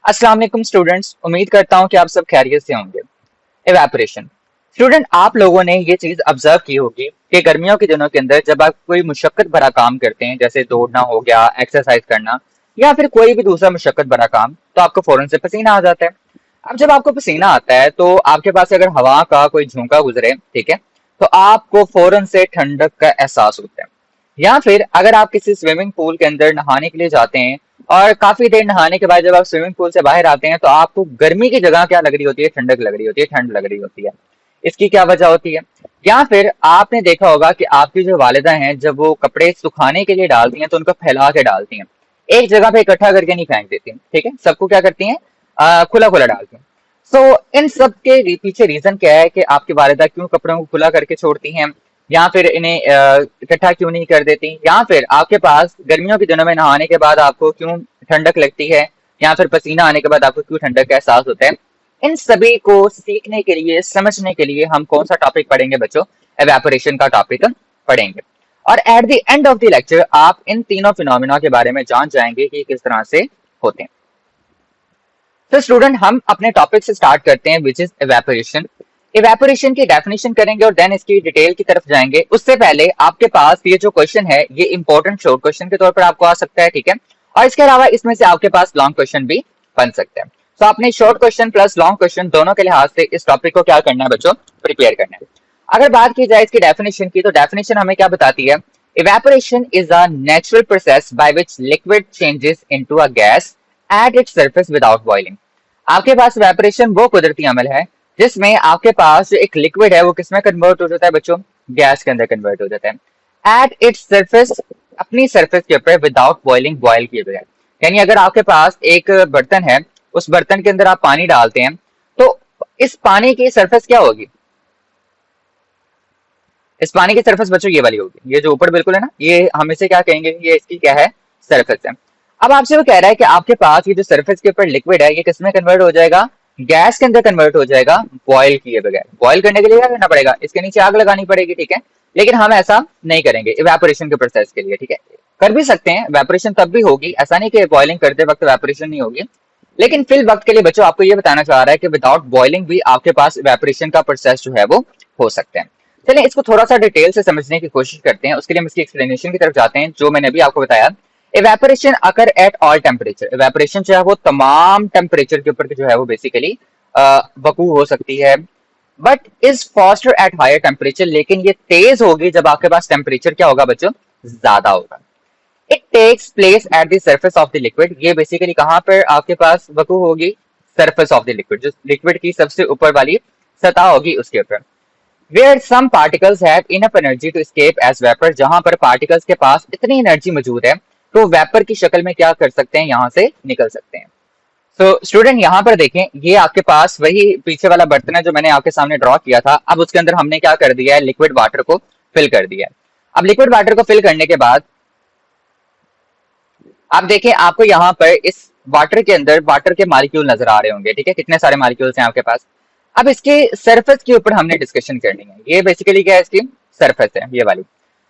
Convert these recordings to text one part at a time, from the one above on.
अस्सलाम वालेकुम स्टूडेंट्स, उम्मीद करता हूँ कि आप सब खैरियत से होंगे। इवेपोरेशन। स्टूडेंट, आप लोगों ने ये चीज ऑब्जर्व की होगी कि गर्मियों के दिनों के अंदर जब आप कोई मुशक्कत भरा काम करते हैं, जैसे दौड़ना हो गया, एक्सरसाइज करना या फिर कोई भी दूसरा मुशक्कत भरा काम, तो आपको फौरन से पसीना आ जाता है। अब जब आपको पसीना आता है तो आपके पास से अगर हवा का कोई झोंका गुजरे, ठीक है, तो आपको फौरन से ठंडक का एहसास होता है। या फिर अगर आप किसी स्विमिंग पूल के अंदर नहाने के लिए जाते हैं और काफी देर नहाने के बाद जब आप स्विमिंग पूल से बाहर आते हैं तो आपको गर्मी की जगह क्या लग रही होती है? ठंडक लग रही होती है, ठंड लग रही होती है। इसकी क्या वजह होती है? या फिर आपने देखा होगा कि आपकी जो वालिदा हैं, जब वो कपड़े सुखाने के लिए डालती हैं तो उनको फैला के डालती हैं, एक जगह पे इकट्ठा करके नहीं फेंक देती, ठीक है, सबको क्या करती हैं, खुला खुला डालती हैं। सो इन सब के पीछे रीजन क्या है कि आपकी वालिदा क्यों कपड़ों को खुला करके छोड़ती हैं, या फिर इन्हें इकट्ठा क्यों नहीं कर देती, या फिर आपके पास गर्मियों के दिनों में नहाने के बाद आपको क्यों ठंडक लगती है, या फिर पसीना आने के बाद आपको क्यों ठंडक का एहसास होता है। इन सभी को सीखने के लिए, समझने के लिए हम कौन सा टॉपिक पढ़ेंगे बच्चों? एवेपोरेशन का टॉपिक पढ़ेंगे। और at the end of the lecture आप इन तीनों फिनोमिना के बारे में जान जाएंगे कि किस तरह से होते हैं। तो स्टूडेंट, हम अपने टॉपिक से स्टार्ट करते हैं, विच इज एवेपोरेशन। इवेपोरेशन की डेफिनेशन करेंगे और देन इसकी डिटेल की तरफ जाएंगे। उससे पहले आपके पास ये जो क्वेश्चन है ये इंपॉर्टेंट शॉर्ट क्वेश्चन के तौर पर आपको आ सकता है, ठीक है, और इसके अलावा इसमें से आपके पास लॉन्ग क्वेश्चन भी बन सकते हैं। तो आपने short question plus long question दोनों के लिहाज से इस टॉपिक को क्या करना है बच्चों? प्रिपेयर करना है। अगर बात की जाए इसकी डेफिनेशन की, तो डेफिनेशन हमें क्या बताती है? Evaporation is a natural process by which liquid changes into a gas at its surface without boiling. आपके पास इवेपोरेशन वो कुदरती अमल है जिसमें आपके पास जो एक लिक्विड है वो किसमें कन्वर्ट हो जाता है बच्चों? गैस के अंदर कन्वर्ट हो जाता है एट इट्स सरफेस, अपनी सरफेस के ऊपर, विदाउट बॉइलिंग, बॉयल किए बगैर। यानी अगर आपके पास एक बर्तन है, उस बर्तन के अंदर आप पानी डालते हैं, तो इस पानी की सरफेस क्या होगी? इस पानी की सरफेस बच्चों ये वाली होगी, ये जो ऊपर बिल्कुल है ना, ये हम इसे क्या कहेंगे? ये इसकी क्या है? सरफेस है। अब आपसे वो कह रहा है कि आपके पास ये जो सरफेस के ऊपर लिक्विड है ये किसमें कन्वर्ट हो जाएगा? गैस के अंदर कन्वर्ट हो जाएगा, बॉयल किए बगैर। बॉयल करने के लिए क्या करना पड़ेगा? इसके नीचे आग लगानी पड़ेगी, ठीक है, लेकिन हम ऐसा नहीं करेंगे इवेपोरेशन के प्रोसेस के लिए, ठीक है। कर भी सकते हैं, इवेपोरेशन तब भी होगी, ऐसा नहीं कि बॉइलिंग करते वक्त इवेपोरेशन नहीं होगी, लेकिन फिल वक्त के लिए बच्चों आपको ये बताना चाह रहा है कि विदाउट बॉइलिंग भी आपके पास इवेपोरेशन का प्रोसेस जो है वो हो सकता है। चलिए इसको थोड़ा सा डिटेल से समझने की कोशिश करते हैं, उसके लिए हम इसकी एक्सप्लेनेशन की तरफ जाते हैं जो मैंने अभी आपको बताया। Evaporation occur at all temperature. Evaporation जो है वो तमाम टेम्परेचर के ऊपर जो है वो बेसिकली वकू हो सकती है, but is faster at higher temperature. लेकिन ये तेज होगी जब आपके पास टेम्परेचर क्या होगा बच्चों? ज्यादा होगा। It takes place at the surface of the liquid. ये बेसिकली कहां पर आपके पास वकू होगी? सरफेस ऑफ द लिक्विड, जो लिक्विड की सबसे ऊपर वाली सतह होगी उसके ऊपर। Where some particles have enough energy to escape as vapour. जहां पर पार्टिकल्स के पास इतनी एनर्जी मौजूद है तो वेपर की शक्ल में क्या कर सकते हैं? यहां से निकल सकते हैं। तो स्टूडेंट यहाँ पर देखें, ये आपके पास वही पीछे वाला बर्तन है जो मैंने आपके सामने ड्रॉ किया था। अब उसके अंदर हमने क्या कर दिया है? लिक्विड वाटर को फिल कर दिया है। अब लिक्विड वाटर को फिल करने के बाद आप देखें, आपको यहाँ पर इस वाटर के अंदर वाटर के मॉलिक्यूल नजर आ रहे होंगे, ठीक है, कितने सारे मॉलिक्यूल्स हैं आपके पास। अब इसके सरफेस के ऊपर हमने डिस्कशन करनी है। ये बेसिकली क्या है? इसकी सरफेस है ये वाली।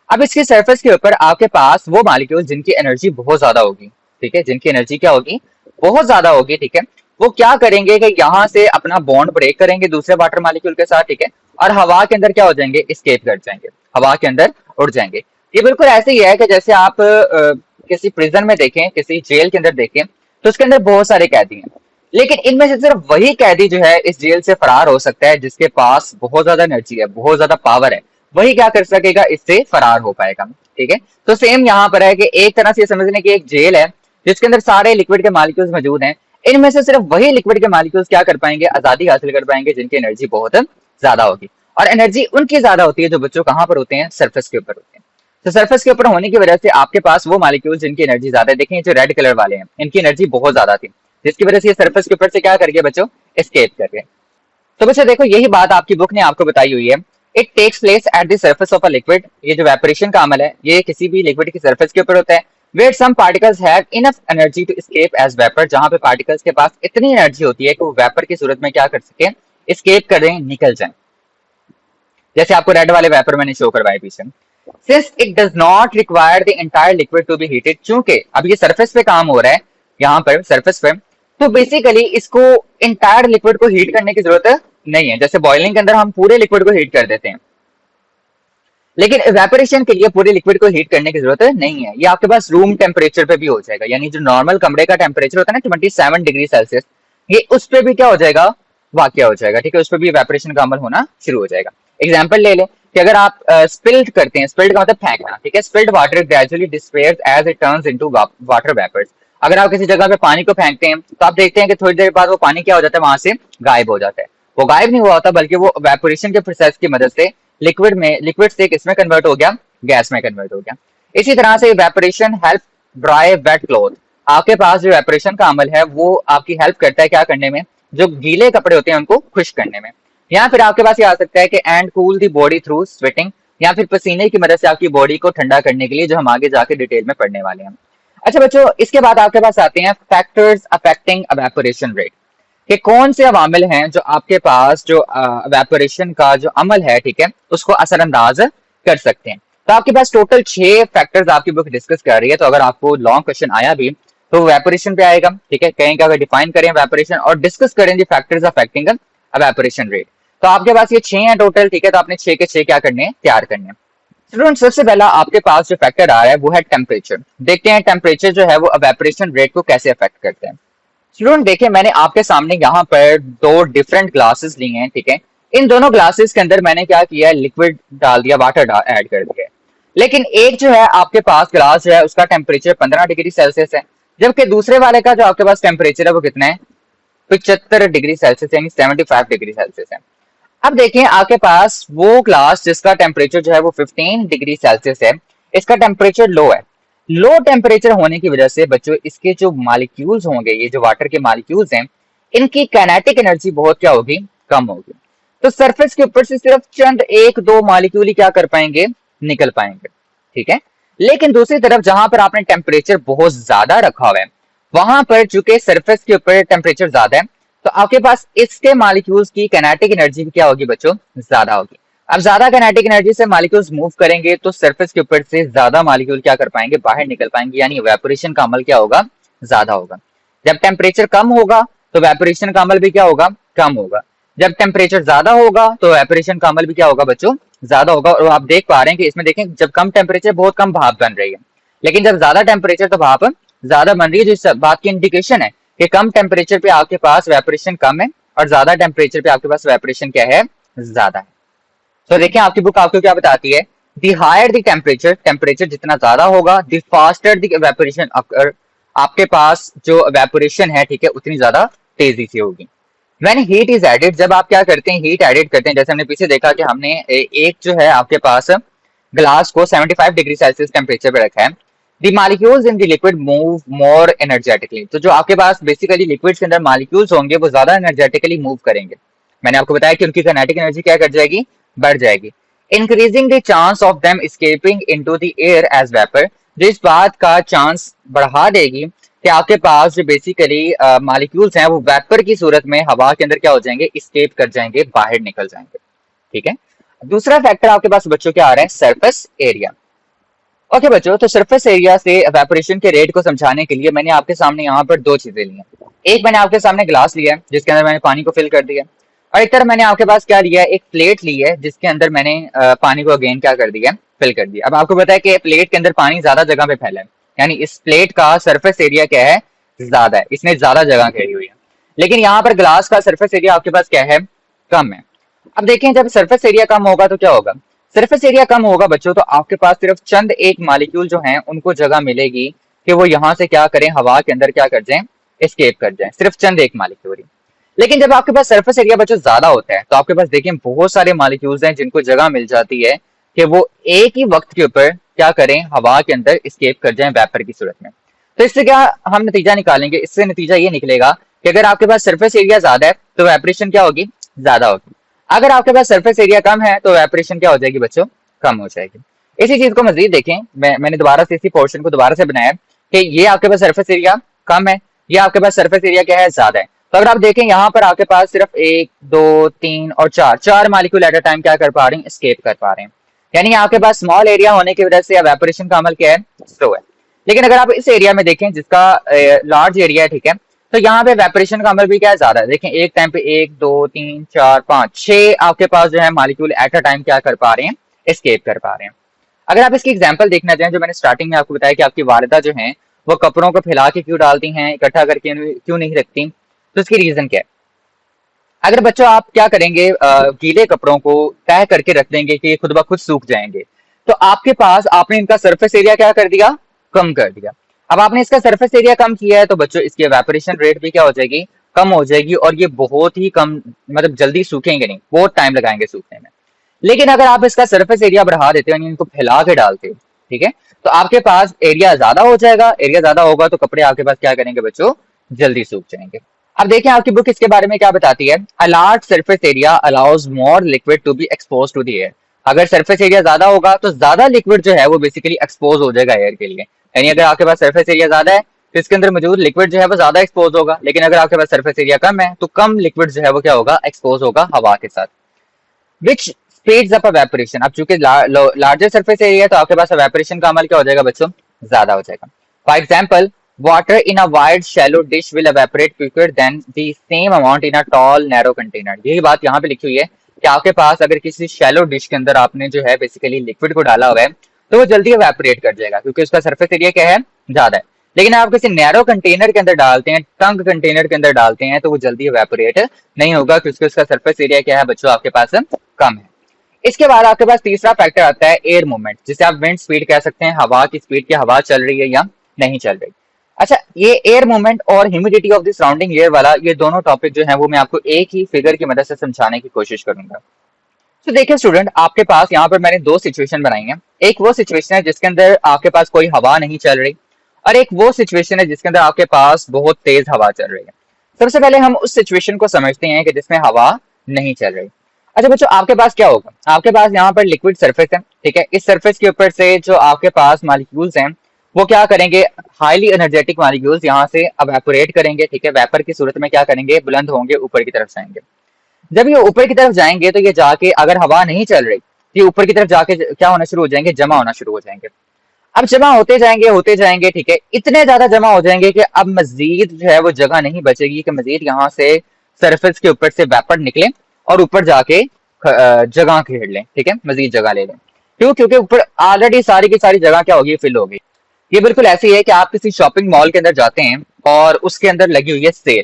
अब इसकी सरफेस के ऊपर आपके पास वो मॉलिक्यूल जिनकी एनर्जी बहुत ज्यादा होगी, ठीक है, जिनकी एनर्जी क्या होगी? बहुत ज्यादा होगी, ठीक है। वो क्या करेंगे कि यहाँ से अपना बॉन्ड ब्रेक करेंगे दूसरे वाटर मॉलिक्यूल के साथ, ठीक है, और हवा के अंदर क्या हो जाएंगे? एस्केप कर जाएंगे, हवा के अंदर उड़ जाएंगे। ये बिल्कुल ऐसे ही है कि जैसे आप किसी प्रिजन में देखें, किसी जेल के अंदर देखें, तो उसके अंदर बहुत सारे कैदी हैं, लेकिन इनमें से सिर्फ वही कैदी जो है इस जेल से फरार हो सकता है जिसके पास बहुत ज्यादा एनर्जी है, बहुत ज्यादा पावर है। वही क्या कर सकेगा? इससे फरार हो पाएगा, ठीक है। तो सेम यहाँ पर है कि एक तरह से समझ लें कि एक जेल है जिसके अंदर सारे लिक्विड के मॉलिक्यूल्स मौजूद हैं। इनमें से सिर्फ वही लिक्विड के मॉलिक्यूल्स क्या कर पाएंगे? आजादी हासिल कर पाएंगे, जिनकी एनर्जी बहुत ज्यादा होगी। और एनर्जी उनकी ज्यादा होती है जो बच्चों कहाँ पर होते हैं? सरफेस के ऊपर होते हैं। तो सरफेस के ऊपर होने की वजह से आपके पास वो मॉलिक्यूल जिनकी एनर्जी ज्यादा है, देखें जो रेड कलर वाले हैं, इनकी एनर्जी बहुत ज्यादा थी, जिसकी वजह से ये सरफेस के ऊपर से क्या कर गए बच्चों? एस्केप कर गए। तो बच्चों देखो, यही बात आपकी बुक ने आपको बताई हुई है। It takes place at the surface of a liquid. ये जो वेपोरेशन का अमल है ये किसी भी लिक्विड की सरफेस के ऊपर होता है। Where some particles have enough energy to escape as vapour. जहां पे पार्टिकल्स के पास इतनी एनर्जी होती है कि वो वेपर की सूरत में क्या कर सके? एस्केप करें, निकल जाए। जैसे आपको रेड वाले वेपर मैंने शो करवाए पीछे। Since it does not require the entire liquid to be heated. चूंकि अब ये सरफेस पे काम हो रहा है, यहाँ पर सरफेस पे, तो बेसिकली इसको इंटायर लिक्विड को हीट करने की जरूरत नहीं है। जैसे बॉइलिंग के अंदर हम पूरे लिक्विड को हीट कर देते हैं, लेकिन इवेपोरेशन के लिए पूरे लिक्विड को हीट करने की जरूरत नहीं है। ये आपके पास रूम टेम्परेचर पे भी हो जाएगा, यानी जो नॉर्मल कमरे का टेम्परेचर होता है ना 27 डिग्री सेल्सियस, ये उस पे भी क्या हो जाएगा, वाकया हो जाएगा। ठीक है, उस पर भी इवेपोरेशन का अमल होना शुरू हो जाएगा। एग्जाम्पल ले लें कि अगर आप स्पिल्ड करते हैं, स्पिल्ड का मतलब फेंकना, ठीक है, spilled water gradually disappears as it turns into water vapours. अगर आप किसी जगह पे पानी को फेंकते हैं तो आप देखते हैं कि थोड़ी देर बाद वो पानी क्या हो जाता है, वहां से गायब हो जाता है। वो गायब नहीं हुआ होता, बल्कि वो वेपोरेशन के प्रोसेस की मदद से लिक्विड से किसमें कन्वर्ट हो गया, गैस में कन्वर्ट हो गया। इसी तरह से evaporation help dry wet cloth. आपके पास जो वेपोरेशन का अमल है वो आपकी हेल्प करता है क्या करने में, जो गीले कपड़े होते हैं उनको खुश्क करने में। या फिर आपके पास ये आ सकता है कि and cool the body through sweating, या फिर पसीने की मदद से आपकी बॉडी को ठंडा करने के लिए, जो हम आगे जाके डिटेल में पढ़ने वाले हैं। अच्छा बच्चों, इसके बाद आपके पास आते हैं फैक्टर्स अफेक्टिंग इवेपोरेशन रेट, कि कौन से अवामिल हैं जो आपके पास जो इवेपोरेशन का जो अमल है, ठीक है, उसको असरअंदाज कर सकते हैं। तो आपके पास टोटल 6 फैक्टर्स आपकी बुक डिस्कस कर रही है। तो अगर आपको लॉन्ग क्वेश्चन आया भी तो इवेपोरेशन पे आएगा, ठीक है, कहीं का अगर डिफाइन करें इवेपोरेशन और डिस्कस करें the factors affecting evaporation rate. तो आपके पास ये 6 हैं टोटल, ठीक है, तो आपने 6 के 6 क्या करने हैं, तैयार करने हैं। स्टूडेंट सबसे पहला आपके पास जो फैक्टर आ रहा है वो है टेम्परेचर। देखते हैं टेम्परेचर जो है वो इवेपोरेशन रेट को कैसे अफेक्ट करते हैं। स्टूडेंट देखिए, मैंने आपके सामने यहाँ पर 2 डिफरेंट ग्लासेस लिए हैं, ठीक है। इन दोनों ग्लासेस के अंदर मैंने क्या किया है, लिक्विड डाल दिया, वाटर ऐड कर दिया है। लेकिन एक जो है आपके पास ग्लास जो है उसका टेम्परेचर 15 डिग्री सेल्सियस है, जबकि दूसरे वाले का जो आपके पास टेम्परेचर है वो कितना है, 75 डिग्री सेल्सियस, यानी 75 डिग्री सेल्सियस है। अब देखिए आपके पास वो ग्लास जिसका टेम्परेचर जो है वो 15 डिग्री सेल्सियस है, इसका टेम्परेचर लो है। लो टेम्परेचर होने की वजह से बच्चों इसके जो मॉलिक्यूल्स होंगे, ये जो वाटर के मॉलिक्यूल्स हैं, इनकी काइनेटिक एनर्जी बहुत क्या होगी, कम होगी। तो सरफेस के ऊपर से सिर्फ चंद 1-2 मॉलिक्यूल ही क्या कर पाएंगे, निकल पाएंगे, ठीक है। लेकिन दूसरी तरफ जहां पर आपने टेम्परेचर बहुत ज्यादा रखा हुआ है, वहां पर चूंकि सरफेस के ऊपर टेम्परेचर ज्यादा है, तो आपके पास इसके मॉलिक्यूल्स की काइनेटिक एनर्जी भी क्या होगी बच्चों, ज्यादा होगी। अब ज्यादा काइनेटिक एनर्जी से मॉलिक्यूल्स मूव करेंगे तो सरफेस के ऊपर से ज्यादा मॉलिक्यूल क्या कर पाएंगे, बाहर निकल पाएंगे, यानी इवेपोरेशन का अमल क्या होगा, ज्यादा होगा। जब टेम्परेचर कम होगा तो इवेपोरेशन का अमल भी क्या होगा, कम होगा। जब टेम्परेचर ज्यादा होगा तो इवेपोरेशन का अमल भी क्या होगा बच्चों, ज्यादा होगा। और आप देख पा रहे हैं कि इसमें देखें, जब कम टेम्परेचर बहुत कम भाप बन रही है, लेकिन जब ज्यादा टेम्परेचर तो भाप ज्यादा बन रही है, जो इस बात की इंडिकेशन है कि कम टेम्परेचर पे आपके पास इवेपोरेशन कम है और ज्यादा टेम्परेचर पे आपके पास इवेपोरेशन क्या है, ज्यादा है। तो देखिए आपकी बुक आपको क्या बताती है, the higher the temperature, temperature जितना ज्यादा होगा, the faster the evaporation occur, आपके पास जो इवेपोरेशन है, ठीक है, उतनी ज्यादा तेजी से होगी। व्हेन हीट इज एडेड, जब आप क्या करते हैं, हीट एडेड करते हैं, जैसे हमने पीछे देखा कि हमने एक जो है आपके पास ग्लास को 75 डिग्री सेल्सियस टेम्परेचर पे रखा है। The molecules in the liquid move more energetically, तो जो आपके पास बेसिकली लिक्विड के अंदर मॉलिक्यूल्स होंगे वो ज्यादा एनर्जेटिकली मूव करेंगे। मैंने आपको बताया कि उनकी काइनेटिक एनर्जी क्या कर जाएगी, बढ़ जाएगी। Increasing the chance of them escaping into the air as vapour, जो इस बात का चांस बढ़ा देगी कि आपके पास जो बेसिकली मॉलिक्यूल्स हैं वो वेपर की सूरत में हवा के अंदर क्या हो जाएंगे, एस्केप कर जाएंगे, बाहर निकल जाएंगे, ठीक है। दूसरा फैक्टर आपके पास बच्चों क्या आ रहा है, सरफेस एरिया। ओके बच्चों, तो सरफेस एरिया से इवेपोरेशन के रेट को समझाने के लिए मैंने आपके सामने यहाँ पर 2 चीजें ली हैं। एक मैंने आपके सामने ग्लास लिया है जिसके अंदर मैंने पानी को फिल कर दिया, और एक तरफ मैंने आपके पास क्या लिया है, एक प्लेट ली है जिसके अंदर मैंने पानी को अगेन क्या कर दिया, फिल कर दिया। अब आपको पता है कि प्लेट के अंदर पानी ज्यादा जगह पे फैला है, यानी इस प्लेट का सरफेस एरिया क्या है, ज्यादा है, इसने ज्यादा जगह घेरी हुई है। लेकिन यहाँ पर ग्लास का सरफेस एरिया आपके पास क्या है, कम है। अब देखें जब सरफेस एरिया कम होगा तो क्या होगा, सरफेस एरिया कम होगा बच्चों तो आपके पास सिर्फ चंद एक मॉलिक्यूल जो हैं उनको जगह मिलेगी कि वो यहाँ से क्या करें, हवा के अंदर क्या कर जाएं, एस्केप कर जाएं, सिर्फ चंद एक मॉलिक्यूल ही। लेकिन जब आपके पास सरफेस एरिया बच्चों ज्यादा होता है तो आपके पास देखिए बहुत सारे मॉलिक्यूल्स हैं जिनको जगह मिल जाती है कि वो एक ही वक्त के ऊपर क्या करें, हवा के अंदर एस्केप कर जाएं वेपर की सूरत में। तो इससे क्या हम नतीजा निकालेंगे, इससे नतीजा ये निकलेगा कि अगर आपके पास सरफेस एरिया ज्यादा है तो इवेपोरेशन क्या होगी, ज्यादा होगी। अगर आपके पास सरफेस एरिया कम है तो इवेपोरेशन क्या हो जाएगी बच्चों, कम हो जाएगी। इसी चीज को मजीद देखें, मैंने दोबारा से इसी पोर्शन को दोबारा से बनाया कि ये आपके पास सरफेस एरिया कम है, ये आपके पास सरफेस एरिया क्या है, ज्यादा है। तो अगर आप देखें यहाँ पर आपके पास सिर्फ 1 2 3 और 4 मॉलिक्यूल एट अ टाइम क्या कर पा रहे हैं, एस्केप कर पा रहे हैं। यानी आपके पास स्मॉल एरिया होने की वजह से इवेपोरेशन का अमल क्या है, स्लो है। लेकिन अगर आप इस एरिया में देखें जिसका लार्ज एरिया है, ठीक है, तो यहाँ पे इवेपोरेशन का अमल भी क्या है, ज्यादा है। देखें एक टाइम पे 1 2 3 4 5 6 आपके पास जो है मॉलिक्यूल एट अ टाइम क्या कर पा रहे हैं, एस्केप कर पा रहे हैं। अगर आप इसकी एग्जांपल देखना चाहें, जो मैंने स्टार्टिंग में आपको बताया कि आपकी वालिदा जो है वो कपड़ों को फैला के क्यों डालती हैं, इकट्ठा करके क्यों नहीं रखती, तो इसकी रीजन क्या है। अगर बच्चों आप क्या करेंगे, गीले कपड़ों को तय करके रख देंगे कि खुद ब खुद सूख जाएंगे, तो आपके पास आपने इनका सरफेस एरिया क्या कर दिया, कम कर दिया। अब आपने इसका सरफेस एरिया कम किया है तो बच्चों इसकी एवेपोरेशन रेट भी क्या हो जाएगी, कम हो जाएगी, और ये बहुत ही कम, मतलब जल्दी सूखेंगे नहीं, बहुत टाइम लगाएंगे सूखने में। लेकिन अगर आप इसका सरफेस एरिया बढ़ा देते हो, यानी इनको फैला के डालते हो, ठीक है, तो आपके पास एरिया ज्यादा हो जाएगा। एरिया ज्यादा होगा तो कपड़े आपके पास क्या करेंगे बच्चों, जल्दी सूख जाएंगे। अब देखिए आपकी बुक इसके बारे में क्या बताती है। A large surface area allows more liquid to be expose to the air. अगर सरफेस एरिया ज्यादा होगा तो ज्यादा लिक्विड जो है वो बेसिकली एक्सपोज हो जाएगा एयर के लिए। यानी अगर आपके पास सरफेस एरिया ज्यादा है तो इसके अंदर मौजूद लिक्विड जो है वो ज्यादा एक्सपोज होगा, लेकिन अगर आपके पास सरफेस एरिया कम है तो कम लिक्विड जो है वो क्या होगा, एक्सपोज होगा हवा के साथ। विच स्पीड्स अप एवेपोरेशन। अब चूंकि लार्जर सरफेस एरिया है तो आपके पास एवेपोरेशन का अमल क्या हो जाएगा बच्चों, ज्यादा हो जाएगा। For example, water in a wide shallow dish will evaporate quicker than the same amount in a tall narrow container। यही बात यहाँ पे लिखी हुई है कि आपके पास अगर किसी शैलो डिश के अंदर आपने जो है बेसिकली लिक्विड को डाला हुआ है तो वो जल्दी एवेपोरेट कर जाएगा क्योंकि उसका सरफेस एरिया क्या है, ज्यादा है। लेकिन आप किसी नैरो कंटेनर के अंदर डालते हैं, टंग कंटेनर के अंदर डालते हैं, तो वो जल्दी एवेपोरेट नहीं होगा क्योंकि उसका सरफेस एरिया क्या है बच्चों, आपके पास कम है। इसके बाद आपके पास तीसरा फैक्टर आता है एयर मूवमेंट, जिसे आप विंड स्पीड कह सकते हैं, हवा की स्पीड, की हवा चल रही है या नहीं चल रही। अच्छा, ये एयर मूवमेंट और humidity of the surrounding air वाला, ये दोनों टॉपिक जो है वो मैं आपको एक ही फिगर की मदद से समझाने की कोशिश करूंगा। तो देखिए स्टूडेंट, आपके पास यहाँ पर मैंने दो सिचुएशन बनाई है। एक वो सिचुएशन है जिसके अंदर आपके पास कोई हवा नहीं चल रही, और एक वो सिचुएशन है जिसके अंदर आपके पास बहुत तेज हवा चल रही है। सबसे पहले हम उस सिचुएशन को समझते हैं कि जिसमें हवा नहीं चल रही। अच्छा बच्चों, आपके पास क्या होगा, आपके पास यहाँ पर लिक्विड सरफेस है, ठीक है। इस सरफेस के ऊपर से जो आपके पास मॉलिक्यूल्स हैं वो क्या करेंगे, हाईली एनर्जेटिक मॉलिक्यूल्स यहाँ से एवेपोरेट करेंगे, ठीक है। वेपर की सूरत में क्या करेंगे, बुलंद होंगे, ऊपर की तरफ जाएंगे। जब ये ऊपर की तरफ जाएंगे तो ये जाके, अगर हवा नहीं चल रही, ये ऊपर की तरफ जाके क्या होना शुरू हो जाएंगे, जमा होना शुरू हो जाएंगे। अब जमा होते जाएंगे, ठीक है। इतने ज्यादा जमा हो जाएंगे कि अब मजीद जो है वो जगह नहीं बचेगी कि मजीद यहाँ से सरफेस के ऊपर से वेपर निकले और ऊपर जाके जगह घेर लें, ठीक है, मजीद जगह ले लें। क्यों, क्योंकि ऊपर ऑलरेडी सारी की सारी जगह क्या होगी, फिल होगी। ये बिल्कुल ऐसे ही है कि आप किसी शॉपिंग मॉल के अंदर जाते हैं और उसके अंदर लगी हुई है सेल।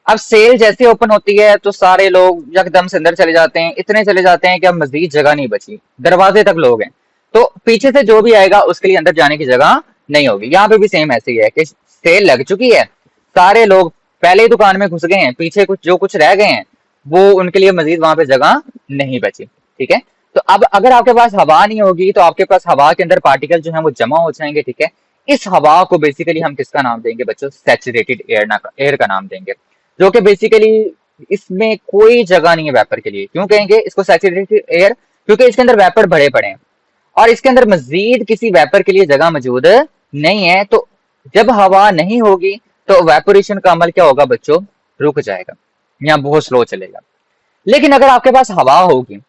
अब सेल जैसे ओपन होती है तो सारे लोग यकदम से अंदर चले जाते हैं, इतने चले जाते हैं कि अब मजीद जगह नहीं बची, दरवाजे तक लोग हैं, तो पीछे से जो भी आएगा उसके लिए अंदर जाने की जगह नहीं होगी। यहाँ पे भी सेम ऐसे ही है कि सेल लग चुकी है, सारे लोग पहले ही दुकान में घुस गए हैं, पीछे कुछ जो कुछ रह गए हैं वो उनके लिए मजीद वहां पे जगह नहीं बची, ठीक है। तो अब अगर आपके पास हवा नहीं होगी तो आपके पास हवा के अंदर पार्टिकल जो है वो जमा हो जाएंगे, ठीक है। इस हवा को बेसिकली हम किसका नाम देंगे बच्चों, सैचुरेटेड एयर का नाम देंगे, जो कि बेसिकली इसमें कोई जगह नहीं है वेपर के लिए। क्यों कहेंगे इसको सैचुरेटेड एयर, क्योंकि इसके अंदर वेपर भरे पड़े हैं और इसके अंदर मजीद किसी वेपर के लिए जगह मौजूद नहीं है। तो जब हवा नहीं होगी तो वेपोरेशन का अमल क्या होगा बच्चों, रुक जाएगा या बहुत स्लो चलेगा। लेकिन अगर आपके पास हवा होगी,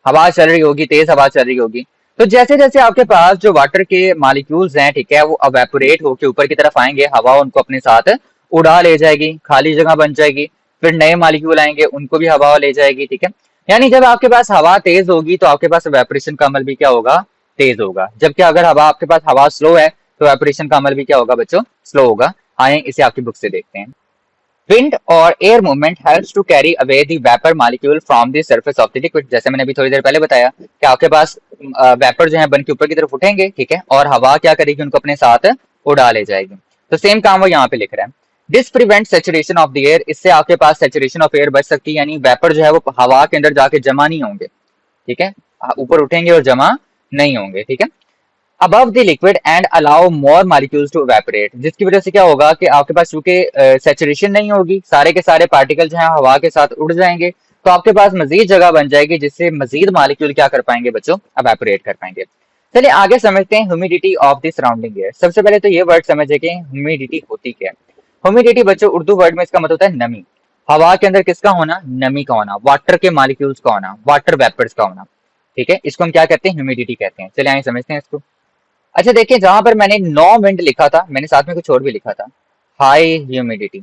हवा चल रही होगी, तेज हवा चल रही होगी, तो जैसे जैसे आपके पास जो वाटर के मॉलिक्यूल्स हैं, ठीक है, वो एवेपोरेट होकर ऊपर की तरफ आएंगे, हवा उनको अपने साथ उड़ा ले जाएगी, खाली जगह बन जाएगी, फिर नए मॉलिक्यूल आएंगे, उनको भी हवा ले जाएगी, ठीक है। यानी जब आपके पास हवा तेज होगी तो आपके पास एवेपोरेशन का अमल भी क्या होगा, तेज होगा। जबकि अगर हवा आपके पास हवा स्लो है तो एवेपोरेशन का अमल भी क्या होगा बच्चों, स्लो होगा। आए इसे आपकी बुक से देखते हैं। विंड और air movement helps to carry away the vapour molecule from the surface of the liquid. जैसे मैंने अभी थोड़ी देर पहले बताया कि आपके पास वेपर जो है बन के ऊपर की तरफ उठेंगे, ठीक है, और हवा क्या करेगी, उनको अपने साथ उड़ा ले जाएगी। तो सेम काम वो यहाँ पे लिख रहा है। This prevent saturation of the air. इससे आपके पास सैचुरेशन ऑफ एयर बच सकती है, यानी वेपर जो है वो हवा के अंदर जाके जमा नहीं होंगे, ठीक है, ऊपर उठेंगे और जमा नहीं होंगे, ठीक है, above the liquid and allow more molecules to evaporate. जिसकी वजह से क्या होगा कि आपके पास चूंकि सैचुरेशन नहीं होगी, सारे के सारे पार्टिकल जो है हवा के साथ उड़ जाएंगे, तो आपके पास मजीद जगह बन जाएगी जिससे मजीद मॉलिक्यूल क्या कर पाएंगे बच्चों, इवेपोरेट कर पाएंगे। चलिए आगे समझते हैं humidity of the surrounding air. सबसे पहले तो ये वर्ड समझे कि ह्यूमिडिटी होती क्या है। ह्यूमिडिटी बच्चों उर्दू वर्ड में इसका मतलब होता है नमी। हवा के अंदर किसका होना, नमी का होना, वाटर के मॉलिक्यूल्स का होना, वाटर वेपर्स का होना, ठीक है। इसको हम क्या कहते हैं, ह्यूमिडिटी कहते हैं। चलिए आइए समझते हैं इसको। अच्छा देखिए, जहां पर मैंने नो विंड लिखा था, मैंने साथ में कुछ और भी लिखा था, हाई ह्यूमिडिटी।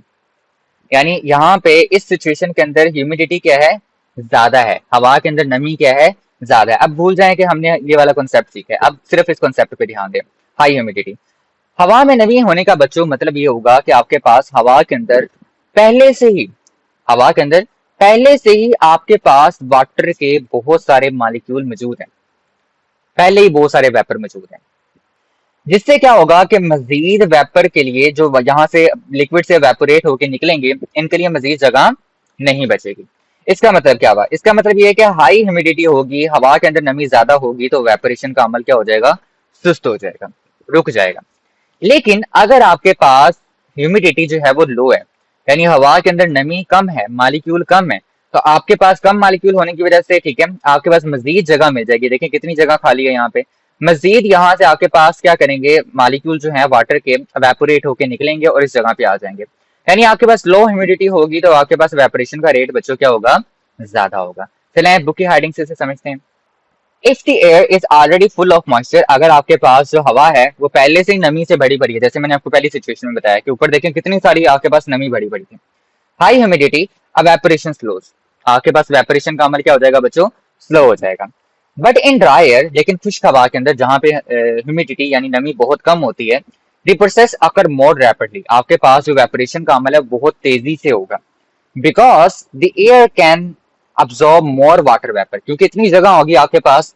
यानी यहाँ पे इस सिचुएशन के अंदर ह्यूमिडिटी क्या है, ज्यादा है, हवा के अंदर नमी क्या है, ज्यादा है। अब भूल जाएं कि हमने ये वाला कॉन्सेप्ट सीखा है, अब सिर्फ इस कॉन्सेप्ट पे ध्यान दें। हाई ह्यूमिडिटी, हवा में नमी होने का बच्चों मतलब ये होगा कि आपके पास हवा के अंदर पहले से ही हवा के अंदर पहले से ही आपके पास वाटर के बहुत सारे मॉलिक्यूल मौजूद हैं, पहले ही बहुत सारे वेपर मौजूद हैं। जिससे क्या होगा कि मजीद वेपर के लिए जो यहाँ से लिक्विड से वेपोरेट होकर निकलेंगे, इनके लिए मजीद जगह नहीं बचेगी। इसका मतलब क्या हुआ, इसका मतलब ये है कि हाई ह्यूमिडिटी होगी, हवा के अंदर नमी ज्यादा होगी, तो वेपोरेशन का अमल क्या हो जाएगा, सुस्त हो जाएगा, रुक जाएगा। लेकिन अगर आपके पास ह्यूमिडिटी जो है वो लो है, यानी हवा के अंदर नमी कम है, मालिक्यूल कम है, तो आपके पास कम मालिक्यूल होने की वजह से, ठीक है, आपके पास मजीद जगह मिल जाएगी। देखिए कितनी जगह खाली है यहाँ पे, मजीद यहाँ से आपके पास क्या करेंगे, मालिक्यूल जो है वाटर के वेपोरेट होके निकलेंगे और इस जगह पे आ जाएंगे। यानी आपके पास लो ह्यूमिडिटी होगी तो आपके पास वेपोरेशन का रेट बच्चों क्या होगा, ज्यादा होगा। चलें बुक की हेडिंग से इसे समझते हैं। If the air is already full of moisture, अगर आपके पास जो हवा है वो पहले से ही नमी से भरी भरी है, जैसे मैंने आपको पहली सिचुएशन में बताया कि ऊपर देखें कितनी सारी आपके पास नमी भरी भरी थी। हाई ह्यूमिडिटी, एवेपोरेशन स्लोज, आपके पास वेपोरेशन का अमल क्या हो जाएगा बच्चों, स्लो हो जाएगा। बट इन ड्राई एयर, लेकिन खुश्क हवा के अंदर जहां पे ह्यूमिडिटी यानी नमी बहुत कम होती है, the process occur more rapidly, आपके पास जो वेपोरेशन का अमल है बहुत तेजी से होगा। Because the air can absorb more water vapour, क्योंकि इतनी जगह होगी आपके पास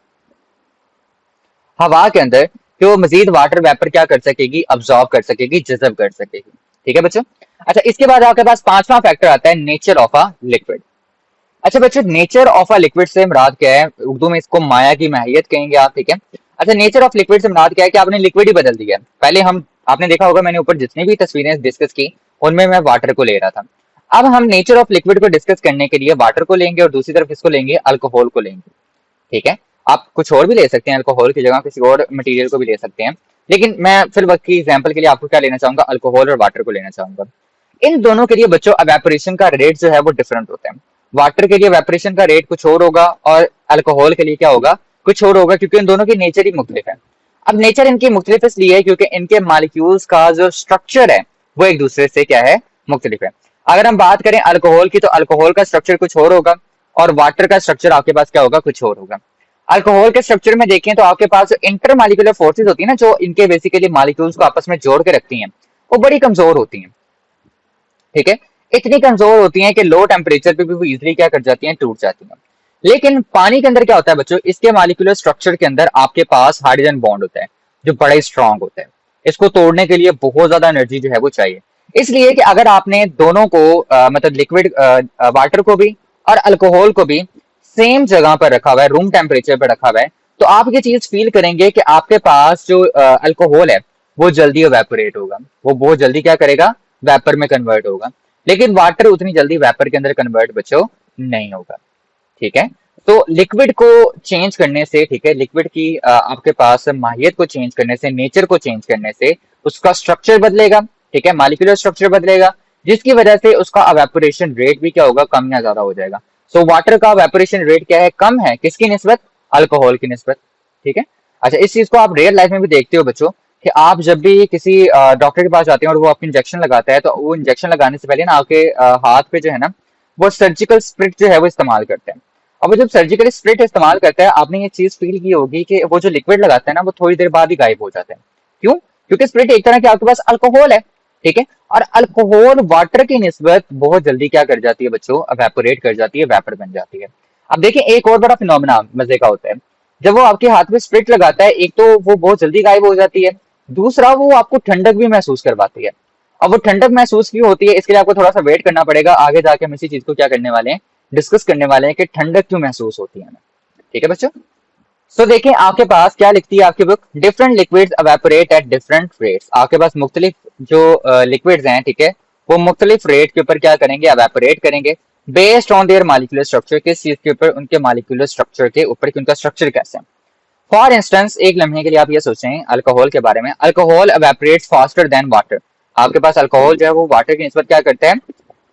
हवा के अंदर कि वो मजीद वाटर वेपर क्या कर सकेगी, अब्सॉर्ब कर सकेगी, जज़ब कर सकेगी। ठीक है बच्चों। अच्छा, इसके बाद आपके पास पांचवा फैक्टर आता है नेचर ऑफ अ लिक्विड। अच्छा बच्चों, नेचर ऑफ अ लिक्विड से मुराद क्या है, उर्दू में इसको माया की माहियत कहेंगे आप, ठीक है। अच्छा, नेचर ऑफ लिक्विड से मुराद क्या है कि आपने लिक्विड ही बदल दिया है। पहले हम, आपने देखा होगा मैंने ऊपर जितनी भी तस्वीरें डिस्कस की उनमें मैं वाटर को ले रहा था। अब हम नेचर ऑफ लिक्विड को डिस्कस करने के लिए वाटर को लेंगे और दूसरी तरफ किसको लेंगे, अल्कोहल को लेंगे। ठीक है, आप कुछ और भी ले सकते हैं, अल्कोहल की जगह किसी और मटेरियल को भी ले सकते हैं, लेकिन मैं फिर वक्त की एग्जांपल के लिए आपको क्या लेना चाहूंगा, अल्कोहल और वाटर को लेना चाहूंगा। इन दोनों के लिए बच्चों एवेपोरेशन का रेट जो है वो डिफरेंट होता है। वाटर के लिए एवेपोरेशन का रेट कुछ और होगा और अल्कोहल के लिए क्या होगा, कुछ और होगा, क्योंकि इन दोनों की नेचर ही मुख्तलिफ है। अब नेचर इनकी मुख्तलिफ इसलिए है क्योंकि इनके मॉलिक्यूल्स का जो स्ट्रक्चर है वो एक दूसरे से क्या है, मुख्तलिफ है। अगर हम बात करें अल्कोहल की, तो अल्कोहल का स्ट्रक्चर कुछ और होगा और वाटर का स्ट्रक्चर आपके पास क्या होगा, कुछ और होगा। अल्कोहल के स्ट्रक्चर में देखें तो आपके पास जो इंटर मालिकुलर फोर्सेज होती है ना, जो इनके बेसिकली मालिक्यूल्स को आपस में जोड़ के रखती हैं, वो बड़ी कमजोर होती हैं। ठीक है, इतनी कमजोर होती हैं कि लो टेम्परेचर पे भी वो इजीली क्या कर जाती हैं, टूट जाती हैं। लेकिन पानी के अंदर क्या होता है बच्चों, इसके मालिकुलर स्ट्रक्चर के अंदर आपके पास हाइड्रोजन बॉन्ड होता है जो बड़ा ही स्ट्रांग होता है। इसको तोड़ने के लिए बहुत ज्यादा एनर्जी जो है वो चाहिए। इसलिए कि अगर आपने दोनों को मतलब लिक्विड वाटर को भी और अल्कोहल को भी सेम जगह पर रखा हुआ है, रूम टेम्परेचर पर रखा हुआ है, तो आप ये चीज फील करेंगे कि आपके पास जो अल्कोहल है वो जल्दी इवेपोरेट होगा, वो बहुत जल्दी क्या करेगा, वेपर में कन्वर्ट होगा। लेकिन वाटर उतनी जल्दी वेपर के अंदर कन्वर्ट बच्चों नहीं होगा। ठीक है, तो लिक्विड को चेंज करने से, ठीक है, लिक्विड की आपके पास माहियत को चेंज करने से, नेचर को चेंज करने से उसका स्ट्रक्चर बदलेगा। ठीक है, मालिक्यूलर स्ट्रक्चर बदलेगा, जिसकी वजह से उसका एवेपोरेशन रेट भी क्या होगा, कम या ज्यादा हो जाएगा। सो वाटर का एवेपोरेशन रेट क्या है, कम है, किसकी निस्बत, अल्कोहल की निस्बत। ठीक है। अच्छा, इस चीज को आप रियल लाइफ में भी देखते हो बच्चों कि आप जब भी किसी डॉक्टर के पास जाते हैं और वो आपको इंजेक्शन लगाता है, तो वो इंजेक्शन लगाने से पहले ना आपके हाथ पे जो है ना, वो सर्जिकल स्प्रिट जो है वो इस्तेमाल करते हैं। अब वो जब सर्जिकल स्प्रिट इस्तेमाल करता है, आपने ये चीज फील की होगी कि वो जो लिक्विड लगाता है ना, वो थोड़ी देर बाद ही गायब हो जाता है। क्यों? क्योंकि स्प्रिट एक तरह की आपके पास अल्कोहल है। ठीक है, और अल्कोहल वाटर की निस्बत बहुत जल्दी क्या कर जाती है बच्चों, एवेपोरेट कर जाती है, वेपर बन जाती है। अब देखिए एक और बड़ा फिनोमेना मजे का होता है, जब वो आपके हाथ में स्प्रिट लगाता है, एक तो वो बहुत जल्दी गायब हो जाती है, दूसरा वो आपको ठंडक भी महसूस करवाती है। अब वो ठंडक महसूस क्यों होती है, इसके लिए आपको थोड़ा सा वेट करना पड़ेगा, आगे जाके हम इसी चीज को क्या करने वाले हैं, डिस्कस करने वाले हैं कि ठंडक क्यों महसूस होती है हमें। ठीक है बच्चों। सो देखिए आपके पास क्या लिखती है आपकी book, different liquids evaporate at different rates. आपके पास मुख्तलिफ जो लिक्विड्स हैं, ठीक है, वो मुख्तलिफ रेट के ऊपर क्या करेंगे, एवेपोरेट करेंगे, based on their molecular structure, किस चीज के ऊपर, उनके मालिक्यूलर स्ट्रक्चर के ऊपर कि उनका स्ट्रक्चर कैसे है। फॉर इंस्टेंस, एक लम्हे के लिए आप ये सोचें अल्कोहल के बारे में, alcohol evaporates faster than water. आपके पास अल्कोहल जो है वो वाटर की निस्बत क्या करता है,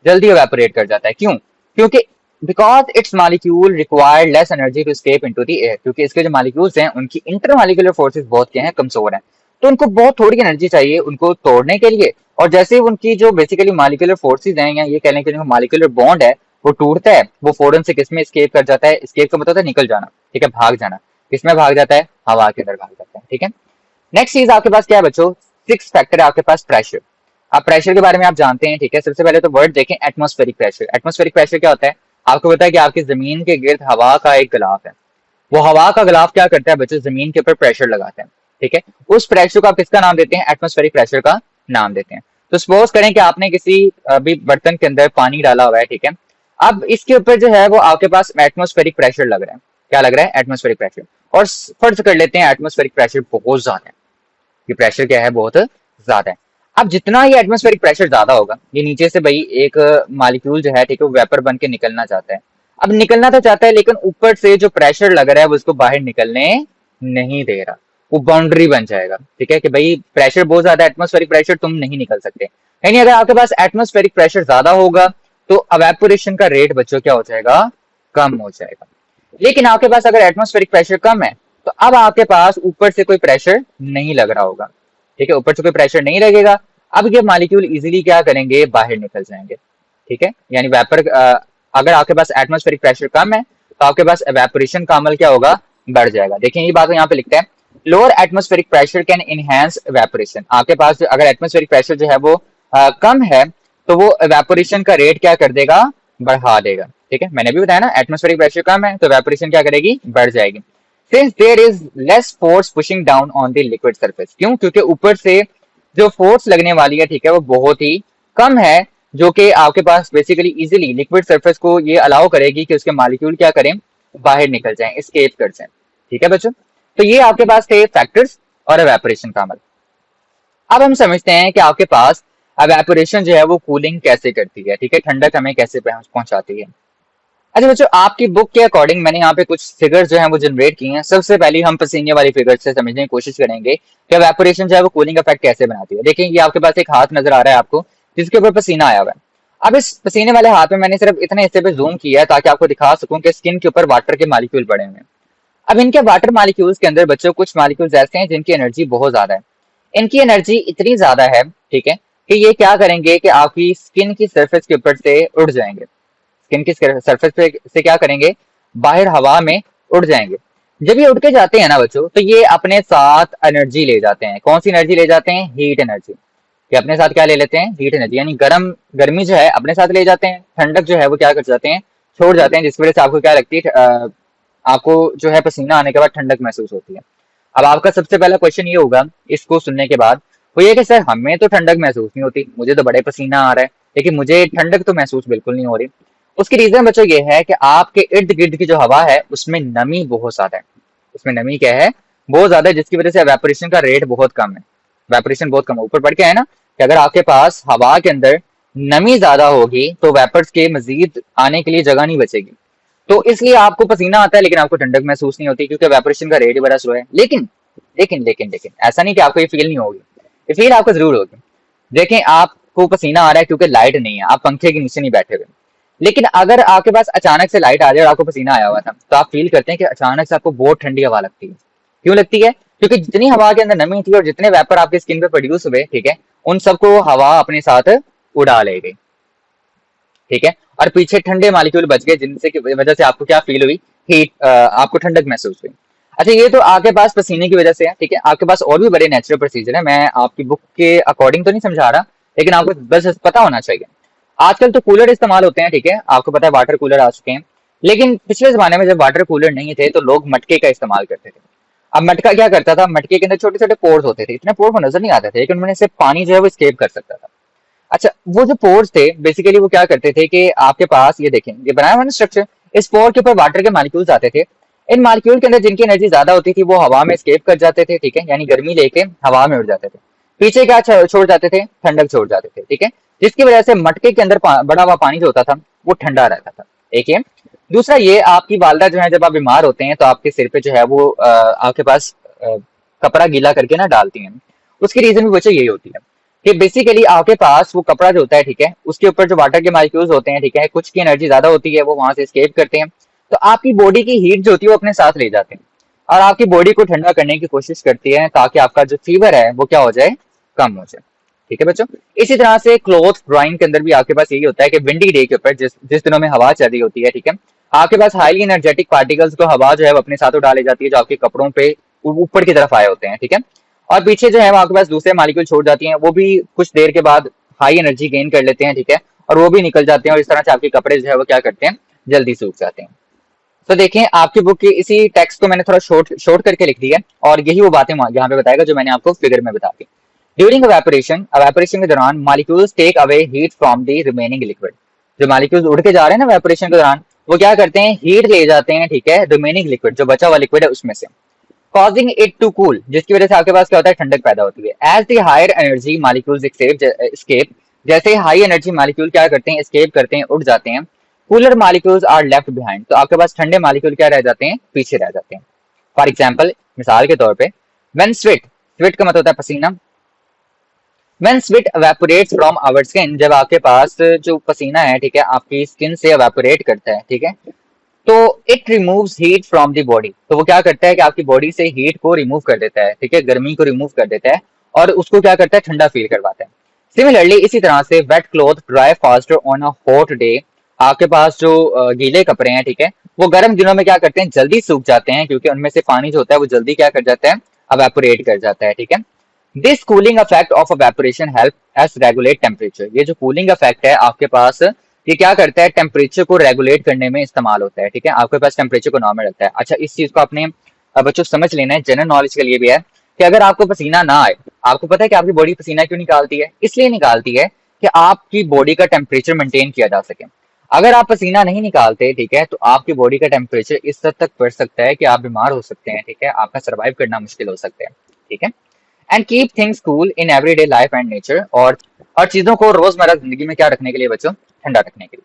जल्दी एवेपोरेट कर जाता है। क्यों? क्योंकि because it's molecule required less energy to escape into the air, क्योंकि इसके जो मॉलिक्यूल्स हैं उनकी इंटर मॉलिक्यूलर फोर्सेस बहुत क्या हैं, कमजोर हैं। तो उनको बहुत थोड़ी एनर्जी चाहिए उनको तोड़ने के लिए, और जैसे उनकी जो बेसिकली मालिकुलर फोर्सेज हैं, या ये कह लें कि जो मालिकुलर बॉन्ड है वो टूटता है, वो फौरन से किसमें एस्केप कर जाता है, एस्केप का मतलब है निकल जाना, ठीक है, भाग जाना। किसमें भाग जाता है, हवा के अंदर भाग जाता है, ठीक है। नेक्स्ट चीज आपके पास क्या है बच्चों, सिक्स फैक्टर है आपके पास, प्रेशर। आप प्रेशर के बारे में आप जानते हैं, ठीक है। सबसे पहले तो वर्ड देखें, एटमॉस्फेरिक प्रेशर। एटमॉस्फेरिक प्रेशर क्या होता है, आपको पता है कि आपकी जमीन के गिर्द हवा का एक गिलाफ है, वो हवा का गिलाफ क्या करता है बच्चों, जमीन के ऊपर प्रेशर लगाता है, ठीक है। उस प्रेशर को आप किसका नाम देते हैं, एटमॉस्फेरिक प्रेशर का नाम देते हैं। तो सपोज करें कि आपने किसी अभी बर्तन के अंदर पानी डाला हुआ है, ठीक है। अब इसके ऊपर जो है वो आपके पास एटमॉस्फेरिक प्रेशर लग रहा है, क्या लग रहा है, एटमॉस्फेरिक प्रेशर। और फर्ज कर लेते हैं एटमॉस्फेरिक प्रेशर बहुत ज्यादा है, ये प्रेशर क्या है, बहुत ज्यादा है। अब जितना ये एटमॉस्फेरिक प्रेशर ज्यादा होगा, ये नीचे से भाई एक मालिक्यूल जो है, ठीक है, वो वेपर बन के निकलना चाहता है। अब निकलना तो चाहता है, लेकिन ऊपर से जो प्रेशर लग रहा है वो उसको बाहर निकलने नहीं दे रहा, वो बाउंड्री बन जाएगा, ठीक है, कि भाई प्रेशर बहुत ज्यादा, एटमॉस्फेरिक प्रेशर, तुम नहीं निकल सकते। यानी अगर आपके पास एटमॉस्फेरिक प्रेशर ज्यादा होगा तो अवेपोरेशन का रेट बच्चों क्या हो जाएगा, कम हो जाएगा। लेकिन आपके पास अगर एटमॉस्फेरिक प्रेशर कम है तो अब आपके पास ऊपर से कोई प्रेशर नहीं लग रहा होगा, ठीक है, ऊपर से कोई प्रेशर नहीं लगेगा। अब ये मॉलिक्यूल इजीली क्या करेंगे, बाहर निकल जाएंगे, ठीक है। यानी वेपर, अगर आपके पास एटमॉस्फेरिक प्रेशर कम है तो आपके पास एवेपोरेशन का अमल क्या होगा, बढ़ जाएगा। देखिए ये बात यहाँ पे लिखता है, lower atmospheric pressure can enhance evaporation. आपके पास अगर एटमॉस्फेरिक प्रेशर जो है वो कम है तो वो एवेपोरेशन का रेट क्या कर देगा, बढ़ा देगा, ठीक है। मैंने भी बताया ना, एटमॉस्फेरिक प्रेशर कम है तो एवेपोरेशन क्या करेगी, बढ़ जाएगी। Since there is less force pushing down on the liquid surface, क्यों, क्योंकि ऊपर से जो फोर्स लगने वाली है, ठीक है, वो बहुत ही कम है, जो कि आपके पास बेसिकली इजीली लिक्विड सरफेस को ये अलाउ करेगी कि उसके मॉलिक्यूल क्या करें, बाहर निकल जाएं, एस्केप कर जाएं, ठीक है बच्चों। तो ये आपके पास थे फैक्टर्स और एवेपोरेशन का अमल। अब हम समझते हैं कि आपके पास एवेपोरेशन जो है वो कूलिंग कैसे करती है, ठीक है, ठंडक हमें कैसे पहुंचाती है। अच्छा बच्चों, आपकी बुक के अकॉर्डिंग मैंने यहाँ पे कुछ फिगर्स जो हैं वो जनरेट किए हैं। सबसे पहले हम पसीने वाली फिगर से समझने की कोशिश करेंगे कि एवेपोरेशन जो है वो कूलिंग इफेक्ट कैसे बनाती है। देखिए ये आपके पास एक हाथ नजर आ रहा है आपको, जिसके ऊपर पसीना आया हुआ है। अब इस पसीने वाले हाथ में मैंने सिर्फ इतने हिस्से पे जूम किया है ताकि आपको दिखा सकूं कि स्किन के ऊपर वाटर के मालिक्यूल पड़े हुए हैं। अब इनके वाटर मालिक्यूल्स के अंदर बच्चों कुछ मालिक्यूल्स ऐसे हैं जिनकी एनर्जी बहुत ज्यादा है। इनकी एनर्जी इतनी ज्यादा है, ठीक है, कि ये क्या करेंगे कि आपकी स्किन की सरफेस के ऊपर से उड़ जाएंगे, स्किन की सरफेस पे से क्या करेंगे, बाहर हवा में उड़ जाएंगे। जब ये उड़ के जाते हैं ना बच्चों, तो ये अपने साथ एनर्जी ले जाते हैं। कौन सी एनर्जी ले जाते हैं, हीट एनर्जी। ये अपने साथ क्या ले लेते हैं, हीट एनर्जी, यानी गर्मी जो है अपने साथ ले जाते हैं, ठंडक जो है वो क्या कर जाते हैं, छोड़ जाते हैं, जिसकी वजह से आपको क्या लगती है, आपको जो है पसीना आने के बाद ठंडक महसूस होती है। अब आपका सबसे पहला क्वेश्चन ये होगा इसको सुनने के बाद, वो ये कि सर हमें तो ठंडक महसूस नहीं होती, मुझे तो बड़े पसीना आ रहा है, लेकिन मुझे ठंडक तो महसूस बिल्कुल नहीं हो रही। उसकी रीजन बच्चों ये है कि आपके इर्द गिर्द की जो हवा है उसमें नमी बहुत ज्यादा है, उसमें नमी क्या है, बहुत ज्यादा है, जिसकी वजह से एवेपोरेशन का रेट बहुत कम है। एवेपोरेशन बहुत कम है, ऊपर बढ़ के है ना कि अगर आपके पास हवा के अंदर नमी ज्यादा होगी तो वेपर्स के मजीद आने के लिए जगह नहीं बचेगी, तो इसलिए आपको पसीना आता है लेकिन आपको ठंडक महसूस नहीं होती, क्योंकि एवेपोरेशन का रेट ही बड़ा स्लो है। लेकिन लेकिन लेकिन लेकिन ऐसा नहीं कि आपको ये फील नहीं होगी, ये फील आपको जरूर होगी। देखें आपको पसीना आ रहा है क्योंकि लाइट नहीं है, आप पंखे के नीचे नहीं बैठे हुए, लेकिन अगर आपके पास अचानक से लाइट आ जाए और आपको पसीना आया हुआ था तो आप फील करते हैं कि अचानक से आपको बहुत ठंडी हवा लगती है। क्यों लगती है, क्योंकि जितनी हवा के अंदर नमी थी और जितने वेपर आपके स्किन पे प्रोड्यूस हुए, ठीक है, उन सबको हवा अपने साथ उड़ा ले गई, ठीक है, और पीछे ठंडे मालिक्यूल बच गए, जिनसे की वजह से आपको क्या फील हुई, हीट, आपको ठंडक महसूस हुई। अच्छा ये तो आपके पास पसीने की वजह से है, ठीक है। आपके पास और भी बड़े नेचुरल प्रोसीजर है, मैं आपकी बुक के अकॉर्डिंग तो नहीं समझा रहा, लेकिन आपको बस पता होना चाहिए। आजकल तो कूलर इस्तेमाल होते हैं, ठीक है, आपको पता है वाटर कूलर आ चुके हैं, लेकिन पिछले जमाने में जब वाटर कूलर नहीं थे तो लोग मटके का इस्तेमाल करते थे। अब मटका क्या करता था, मटके के अंदर छोटे छोटे पोर्स होते थे, इतने पोर्स नजर नहीं आते थे, लेकिन उनमें से पानी जो है वो स्केप कर सकता था। अच्छा वो जो पोर्स थे बेसिकली वो क्या करते थे कि आपके पास ये देखें, ये बनाया हुआ ना स्ट्रक्चर, इस पोर के ऊपर वाटर के मालिक्यूल्स आते थे। इन मालिक्यूल के अंदर जिनकी एनर्जी ज्यादा होती थी वो हवा में स्केप कर जाते थे, ठीक है, यानी गर्मी लेके हवा में उड़ जाते थे। पीछे क्या छोड़ जाते थे, ठंडक छोड़ जाते थे, ठीक है, जिसकी वजह से मटके के अंदर बड़ा हुआ पानी जो होता था वो ठंडा रहता था, एक ये। दूसरा ये, आपकी वालदा जो है जब आप बीमार होते हैं तो आपके सिर पे जो है वो आपके पास कपड़ा गीला करके ना डालती हैं। उसकी रीजन भी बच्चों यही होती है कि बेसिकली आपके पास वो कपड़ा जो होता है, ठीक है, उसके ऊपर जो वाटर के मॉलिक्यूल्स होते हैं, ठीक है, कुछ की एनर्जी ज्यादा होती है वो वहां से एस्केप करते हैं, तो आपकी बॉडी की हीट जो होती है वो अपने साथ ले जाते हैं। और आपकी बॉडी को ठंडा करने की कोशिश करती है ताकि आपका जो फीवर है वो क्या हो जाए, कम हो जाए। ठीक है बच्चों। इसी तरह से क्लॉथ ड्राइंग के अंदर भी आपके पास यही होता है कि विंडी डे के ऊपर जिस जिस दिनों में हवा चल रही होती है, ठीक है, आपके पास हाईली एनर्जेटिक पार्टिकल्स को हवा जो है वो अपने साथ उड़ा ले जाती है जो आपके कपड़ों पे ऊपर की तरफ आए होते हैं, ठीक है, और पीछे जो है वो आपके पास दूसरे मालिक्यूल छोड़ जाती हैं, वो भी कुछ देर के बाद हाई एनर्जी गेन कर लेते हैं, ठीक है, और वो भी निकल जाते हैं और इस तरह से आपके कपड़े जो है वो क्या करते हैं, जल्दी सूख जाते हैं। तो देखिए आपकी बुक की इसी टेक्स्ट को मैंने थोड़ा शॉर्ट शॉर्ट करके लिख दिया और यही वो बातें यहाँ पे बताएगा जो मैंने आपको फिगर में बता दी। ड्यूरिंग एवेपोरेशन के दौरान molecules take away heat from the remaining liquid. जो मॉलिक्यूल्स उड़ के जा रहे हैं ना एवेपोरेशन के दौरान, वो क्या करते हैं, हीट ले जाते हैं, ठीक है, रिमेनिंग लिक्विड जो बचा हुआ लिक्विड है उसमें से, कॉजिंग इट टू कूल, जिसकी वजह से आपके पास क्या होता है, ठंडक पैदा होती है। As the higher energy molecules escape, जैसे हाई एनर्जी मॉलिक्यूल क्या करते हैं, एस्केप करते हैं, उड़ जाते हैं, cooler molecules are left behind, तो आपके पास ठंडे मॉलिक्यूल क्या रह जाते हैं, पीछे रह जाते हैं। फॉर एग्जाम्पल, मिसाल के तौर पे, व्हेन स्वेट, स्वेट का मतलब होता है पसीना, when sweat evaporates from our skin, जब आपके पास जो पसीना है, ठीक है, आपकी स्किन से evaporate करता है, ठीक है, तो it removes heat from the body, तो वो क्या करता है कि आपकी बॉडी से हीट को रिमूव कर देता है, ठीक है, गर्मी को रिमूव कर देता है और उसको क्या करता है, ठंडा फील करवाता है। सिमिलरली इसी तरह से wet cloth dry faster on a hot day, आपके पास जो गीले कपड़े हैं, ठीक है, वो गर्म दिनों में क्या करते हैं, जल्दी सूख जाते हैं क्योंकि उनमें से पानी जो होता है वो जल्दी क्या कर जाता है, evaporate कर जाता है, ठीक है। This cooling effect of evaporation help S regulate temperature, ये जो कूलिंग इफेक्ट है आपके पास, ये क्या करता है, टेम्परेचर को रेगुलेट करने में इस्तेमाल होता है, ठीक है, आपके पास टेम्परेचर को नॉर्मल रखता है। अच्छा, इस चीज को आपने बच्चों समझ लेना है, जनरल नॉलेज के लिए भी है कि अगर आपको पसीना ना आए, आपको पता है कि आपकी बॉडी पसीना क्यों निकालती है, इसलिए निकालती है कि आपकी बॉडी का टेम्परेचर मेंटेन किया जा सके। अगर आप पसीना नहीं निकालते, ठीक है, तो आपकी बॉडी का टेम्परेचर इस हद तक बढ़ सकता है कि आप बीमार हो सकते हैं, ठीक है, आपका सर्वाइव करना मुश्किल हो सकता है, ठीक है। And keep things cool in everyday life and nature, और चीजों को रोजमर्रा जिंदगी में क्या रखने के लिए बच्चों, ठंडा रखने के लिए।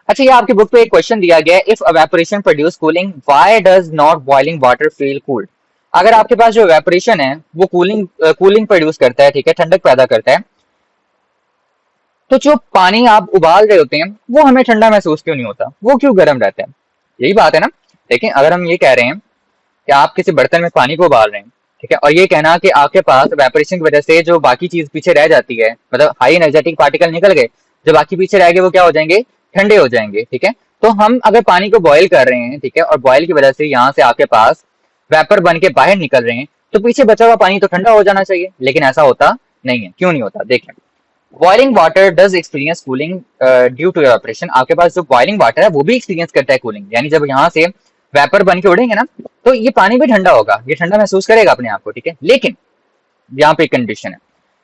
अच्छा, ये आपकी बुक पे एक क्वेश्चन दिया गया है, if evaporation produce cooling why does not boiling water feel cooled. अगर आपके पास जो evaporation है वो कूलिंग प्रोड्यूस करता है, ठीक है, ठंडक पैदा करता है, तो जो पानी आप उबाल रहे होते हैं वो हमें ठंडा महसूस क्यों नहीं होता, वो क्यों गर्म रहता है, यही बात है ना। लेकिन अगर हम ये कह रहे हैं कि आप किसी बर्तन में पानी को उबाल रहे हैं, ठीक है, और ये कहना कि आपके पास वेपोरेशन की वजह से जो बाकी चीज पीछे रह जाती है, मतलब हाई एनर्जेटिक पार्टिकल निकल गए, जो बाकी पीछे रह गए वो क्या हो जाएंगे, ठंडे हो जाएंगे, ठीक है। तो हम अगर पानी को बॉयल कर रहे हैं, ठीक है, और बॉयल की वजह से यहाँ से आपके पास वेपर बन के बाहर निकल रहे हैं, तो पीछे बचा हुआ पानी तो ठंडा हो जाना चाहिए, लेकिन ऐसा होता नहीं है। क्यों नहीं होता, देखिए, boiling water does experience cooling due to evaporation, आपके पास जो बॉइलिंग वाटर है वो भी एक्सपीरियंस करता है कूलिंग, यानी जब यहाँ से वेपर बन के उड़ेंगे ना, तो ये पानी भी ठंडा होगा, ये ठंडा महसूस करेगा अपने आप को, ठीक है, लेकिन यहाँ पे कंडीशन है,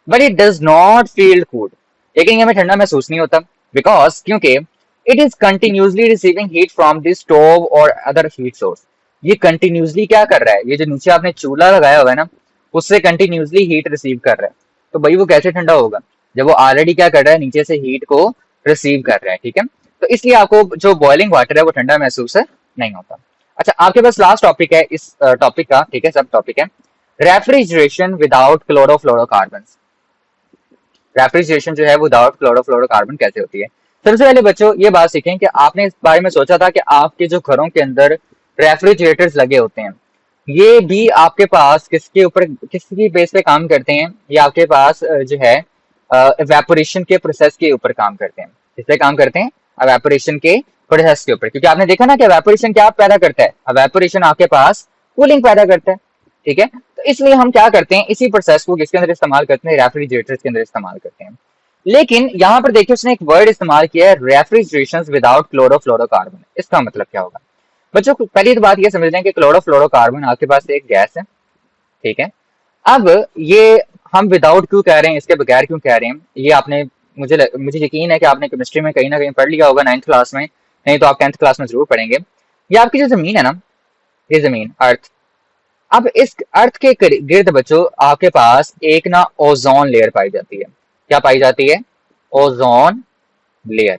but it does not feel cooled, लेकिन ये हमें ठंडा महसूस नहीं होता, बिकॉज क्योंकि it is continuously receiving heat from the stove और अदर हीट सोर्स। ये कंटिन्यूसली क्या कर रहा है, ये जो नीचे आपने चूल्हा लगाया हुआ है ना, उससे कंटिन्यूसली हीट रिसीव कर रहा है, तो भाई वो कैसे ठंडा होगा, जब वो ऑलरेडी क्या कर रहा है, नीचे से हीट को रिसीव कर रहा है, ठीक है। तो इसलिए आपको जो बॉइलिंग वाटर है वो ठंडा महसूस नहीं होता। अच्छा, आपके पास लास्ट टॉपिक है इस टॉपिक का, ठीक है, सब टॉपिक है रेफ्रिजरेशन विदाउट क्लोरोफ्लोरोकार्बन। रेफ्रिजरेशन जो है विदाउट क्लोरोफ्लोरोकार्बन कैसे होती है। सबसे पहले बच्चों ये बात सीखें कि आपने इस बारे में सोचा था कि आपके जो घरों के अंदर रेफ्रिजरेटर्स लगे होते हैं, ये भी आपके पास किसके ऊपर, किसकी बेस पे काम करते हैं, ये आपके पास जो है इवेपोरेशन के प्रोसेस के ऊपर काम करते हैं। किस पे काम करते हैं, इवेपोरेशन के प्रोसेस के ऊपर, क्योंकि आपने देखा ना कि इवेपोरेशन क्या पैदा करता है, इवेपोरेशन आपके पास कूलिंग पैदा करता है, ठीक है। तो इसलिए हम क्या करते हैं, इसी प्रोसेस को किसके अंदर इस्तेमाल करते हैं, रेफ्रिजरेटर्स के अंदर इस्तेमाल करते हैं। लेकिन यहाँ पर देखिए उसने एक वर्ड इस्तेमाल किया है, रेफ्रिजरेशन विदाउट क्लोरोफ्लोरोकार्बन। इसका मतलब क्या होगा बच्चों, पहली तो बात ये समझ लें कि क्लोरोफ्लोरोकार्बन आपके पास एक गैस है, ठीक है। अब ये हम विदाउट क्यों कह रहे हैं, इसके बगैर क्यों कह रहे हैं, ये आपने मुझे यकीन है कि आपने केमिस्ट्री में कहीं ना कहीं पढ़ लिया होगा 9th क्लास में, नहीं तो आप 10th क्लास में जरूर पढ़ेंगे। ये आपकी जो जमीन है ना, ये जमीन अर्थ, अब इस अर्थ के गिर्द बच्चों आपके पास एक ना ओजोन लेयर पाई जाती है। क्या पाई जाती है, ओजोन लेयर।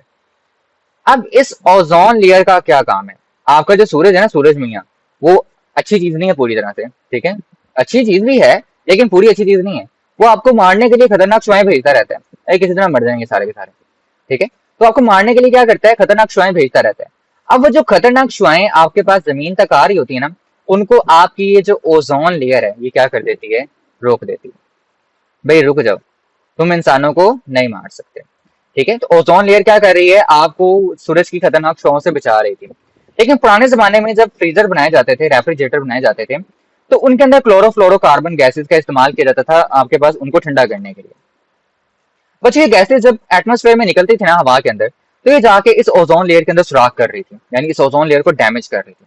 अब इस ओजोन लेयर का क्या काम है, आपका जो सूरज है ना, सूरज मियाँ, वो अच्छी चीज नहीं है पूरी तरह से, ठीक है, अच्छी चीज भी है लेकिन पूरी अच्छी चीज नहीं है। वो आपको मारने के लिए खतरनाक शुआएं भेजता रहता है, अरे किसी तरह मर जाएंगे सारे के सारे, ठीक है। तो आपको मारने के लिए क्या करता है, खतरनाक शुआएं भेजता रहता है। अब वो जो खतरनाक शुआएं आपके पास जमीन तक आ रही होती है ना, उनको आपकी ये जो ओजोन लेयर है ये क्या कर देती है, रोक देती है। भाई रुक जाओ, तुम इंसानों को नहीं मार सकते। ठीक है, तो ओजोन लेयर क्या कर रही है, आपको सूरज की खतरनाक शॉ से बचा रही थी। लेकिन पुराने जमाने में जब फ्रीजर बनाए जाते थे, रेफ्रिजरेटर बनाए जाते थे, तो उनके अंदर क्लोरोफ्लोरोकार्बन गैसेस का इस्तेमाल किया जाता था आपके पास उनको ठंडा करने के लिए। बट ये गैसेस जब एटमोस्फेयर में निकलती थी ना हवा के अंदर, तो ये जाके इस ओजोन लेयर के अंदर सुराख कर रही थी, यानी इस ओजोन लेयर को डैमेज कर रही थी,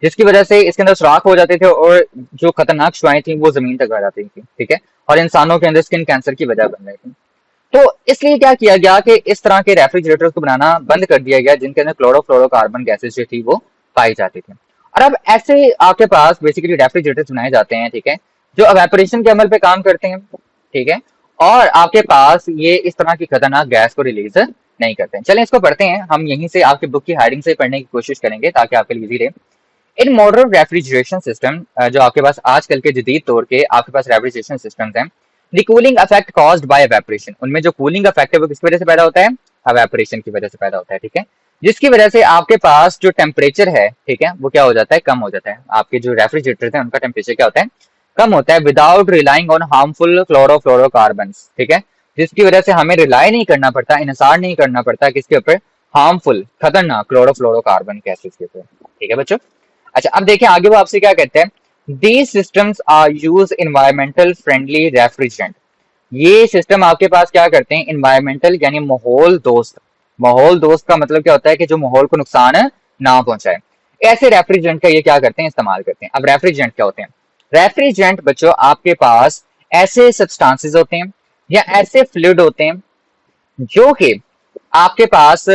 जिसकी वजह से इसके अंदर सुराख हो जाते थे और जो खतरनाक शुआएं थी वो जमीन तक आ जाती थी। ठीक है, और इंसानों के अंदर स्किन कैंसर की वजह बन रही थी। तो इसलिए क्या किया गया कि इस तरह के रेफ्रिजरेटर्स को बनाना बंद कर दिया गया जिनके अंदर क्लोरोफ्लोरोकार्बन गैसेस जो थी वो पाई जाती थी। और अब ऐसे आपके पास बेसिकली रेफ्रिजरेटर्स बनाए जाते हैं, ठीक है, जो एवेपोरेशन के अमल पे काम करते हैं। ठीक है, और आपके पास ये इस तरह की खतरनाक गैस को रिलीज नहीं करते हैं। चलें इसको पढ़ते हैं, हम यहीं से आपकी बुक की हेडिंग से पढ़ने की कोशिश करेंगे ताकि आपके लिए इजी रहे। इन मॉडर्न रेफ्रिजरेशन सिस्टम, जो आपके पास आजकल के जदीद तौर के आपके पास रेफ्रिजरेशन सिस्टम्स हैं, the cooling effect caused by evaporation, उनमें जो कूलिंग इफेक्ट है वो किस वजह से पैदा होता है, एवेपोरेशन की वजह से पैदा होता है। ठीक है, जिसकी वजह से आपके पास जो टेम्परेचर है, ठीक है, वो क्या हो जाता है, कम हो जाता है। आपके जो रेफ्रिजरेटर है उनका टेम्परेचर क्या होता है, कम होता है, without relying on harmful chlorofluorocarbon. ठीक है, जिसकी वजह से हमें रिलाई नहीं करना पड़ता, इनसार नहीं करना पड़ता किसके ऊपर, हार्मफुल खतरनाक क्लोरोफ्लोरोकार्बन गैसेस के ऊपर। ठीक है बच्चों, अच्छा अब देखिए आगे वो आपसे क्या कहते हैं, these systems are use environmental friendly refrigerant. ये सिस्टम आपके पास क्या करते हैं, इन्वायरमेंटल यानी माहौल दोस्त। माहौल दोस्त का मतलब क्या होता है कि जो माहौल को नुकसान ना पहुंचाए, ऐसे रेफ्रिजरेंट का ये क्या करते हैं, इस्तेमाल करते हैं। अब रेफ्रिजरेंट क्या होते हैं, रेफ्रिजरेंट बच्चों आपके पास ऐसे सब्सटेंसेस होते हैं या ऐसे फ्लूइड होते हैं जो कि आपके पास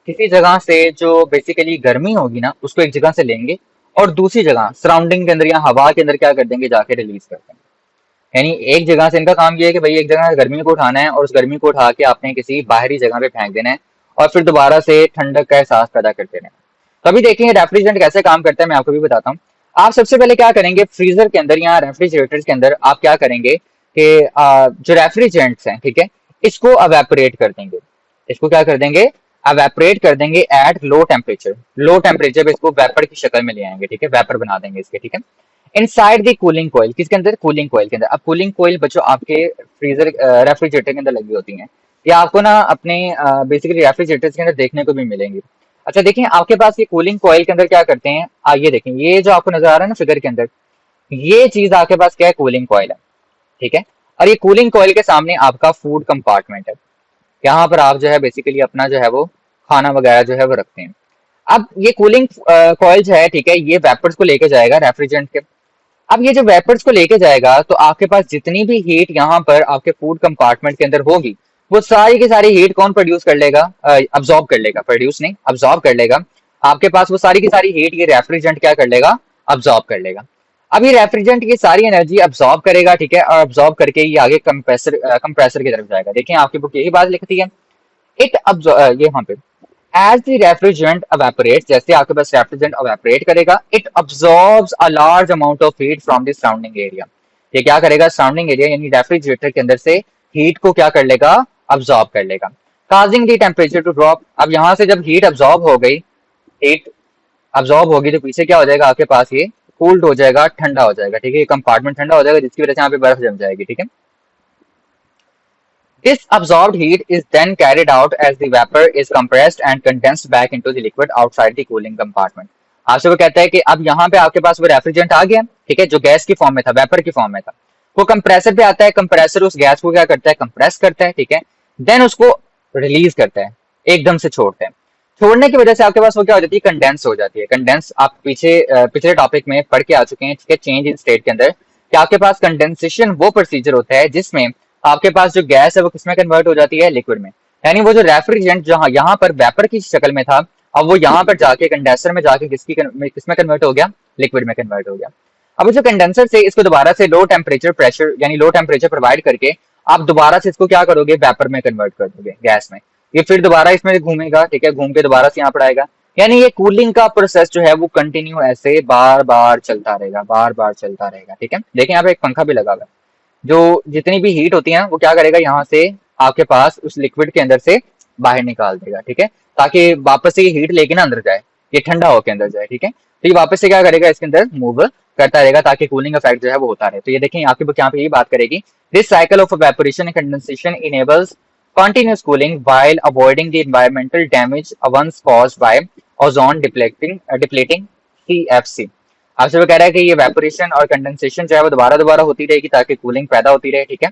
किसी जगह से जो बेसिकली गर्मी होगी ना उसको एक जगह से लेंगे और दूसरी जगह सराउंडिंग के अंदर या हवा के अंदर क्या कर देंगे, जाके रिलीज करते हैं। यानी एक जगह से इनका काम ये है कि भाई एक जगह गर्मी को उठाना है और उस गर्मी को उठा के आपने किसी बाहरी जगह पे फेंक देना है और फिर दोबारा से ठंडक का एहसास पैदा कर देना है। तो अभी देखेंगे रेफ्रिजरेंट कैसे काम करता है, मैं आपको भी बताता हूँ। आप सबसे पहले क्या करेंगे, फ्रीजर के अंदर या रेफ्रिजरेटर के अंदर आप क्या करेंगे कि जो रेफ्रिजरेंट्स हैं, ठीक है, इसको अवेपोरेट कर देंगे। इसको क्या कर देंगे, अवेपोरेट कर देंगे at low temperature. Low temperature पे इसको वेपर की शक्ल में ले आएंगे। ठीक है, वेपर बना देंगे इसके। ठीक है, इनसाइड द कूलिंग कोयल, किसके अंदर, कूलिंग कोयल के अंदर। अब कूलिंग कोयल बच्चों आपके फ्रीजर रेफ्रिजरेटर के अंदर लगी होती हैं, या आपको ना अपने बेसिकली रेफ्रिजरेटर के अंदर देखने को भी मिलेंगी। अच्छा देखिए आपके पास ये कूलिंग कोयल के अंदर क्या करते हैं, ये देखें, ये जो आपको नजर आ रहा है ना फिगर के अंदर, ये चीज आपके पास क्या है, कूलिंग कोयल है। ठीक है, और ये कूलिंग कोयल के सामने आपका फूड कंपार्टमेंट है। यहाँ पर आप जो है बेसिकली अपना जो है वो खाना वगैरह जो है वो रखते हैं। अब ये कूलिंग कॉइल जो है, ठीक है, ये वेपर्स को लेके जाएगा रेफ्रिजरेंट के। अब ये जो वेपर्स को लेके जाएगा तो आपके पास जितनी भी हीट यहाँ पर आपके फूड कंपार्टमेंट के अंदर होगी वो सारी की सारी हीट कौन प्रोड्यूस कर लेगा, अब्सॉर्ब कर लेगा, प्रोड्यूस नहीं अब्सॉर्ब कर लेगा। आपके पास वो सारी की सारी हीट ये रेफ्रिजरेंट क्या कर लेगा, अब्सॉर्ब कर लेगा। अब ये रेफ्रिजरेंट की सारी एनर्जी अब्सॉर्ब करेगा, ठीक है, और अब्सॉर्ब करके ये आगे कंप्रेसर की तरफ जाएगा। देखिए आपकी बुक यही बात लिखती है, इट ये यहाँ पे, एज द रेफ्रिजरेंट evaporates, जैसे आपके पास रेफ्रिजरेंट evaporate करेगा, it absorbs a large amount of heat from the surrounding area। ये क्या करेगा, सराउंडिंग एरिया यानी रेफ्रिजरेटर के अंदर से हीट को क्या कर लेगा, अब्सॉर्ब कर लेगा, causing the temperature to drop। अब यहाँ से जब हीट अब्सॉर्ब हो गई, हीट अब्सॉर्ब होगी तो पीछे क्या हो जाएगा, आपके पास ये कूल्ड हो जाएगा, ठंडा हो जाएगा। ठीक है, ये कंपार्टमेंट ठंडा हो जाएगा जिसकी वजह से यहाँ पे बर्फ जम जाएगी। ठीक है, this absorbed heat is then carried out as the vapor is compressed and condensed back into the liquid outside the cooling compartment। आपसे वो कहता है कि अब यहाँ पे आपके पास वो रेफ्रिजरेंट आ गया, ठीक है, जो गैस की फॉर्म में था, वेपर की फॉर्म में था, वो कंप्रेसर पे आता है। कंप्रेसर उस गैस को क्या करता है, कंप्रेस करता है। ठीक है, देन उसको रिलीज करता है, एकदम से छोड़ता है। छोड़ने की वजह से आपके पास वो क्या हो जाती है, कंडेंस हो जाती है। कंडेंस आप पिछले टॉपिक में पढ़ के आ चुके हैं, ठीक है, चेंज इन स्टेट के अंदर कि आपके पास कंडेंसेशन वो प्रोसीजर होता है जिसमें आपके पास जो गैस है वो किसमें कन्वर्ट हो जाती है, लिक्विड में। यानी वो जो रेफ्रिजरेंट जहां यहाँ पर वेपर की शक्ल में था, अब वो यहाँ पर जाके कंडेंसर में जाके किसमें कन्वर्ट हो गया, लिक्विड में कन्वर्ट हो गया। अब जो कंडेंसर से इसको दोबारा से लो टेम्परेचर प्रेशर यानी लो टेम्परेचर प्रोवाइड करके आप दोबारा से इसको क्या करोगे, वेपर में कन्वर्ट कर दोगे, गैस में। ये फिर दोबारा इसमें घूमेगा, ठीक है, घूम के दोबारा से यहाँ पर आएगा। यानी ये कूलिंग का प्रोसेस जो है वो कंटिन्यू ऐसे बार बार चलता रहेगा, बार बार चलता रहेगा। ठीक है, देखिए यहाँ पे एक पंखा भी लगा हुआ है, जो जितनी भी हीट होती है वो क्या करेगा, यहाँ से आपके पास उस लिक्विड के अंदर से बाहर निकाल देगा। ठीक है, ताकि वापस से ये हीट लेके ना अंदर जाए, ये ठंडा होके अंदर जाए। ठीक है, तो ये वापस से क्या करेगा, इसके अंदर मूव करता रहेगा ताकि कूलिंग इफेक्ट जो है वो होता रहे। तो ये देखें आपकी बुक यहाँ पे ये बात करेगी, this cycle of evaporation and condensation enables continuous cooling while avoiding the environmental damage once caused by ozone depleting CFC। आपसे वो कह रहा है कि ये वेपोरेशन और कंडेंसेशन जो है वो दोबारा दोबारा होती रहेगी ताकि कूलिंग पैदा होती रहे, ठीक है।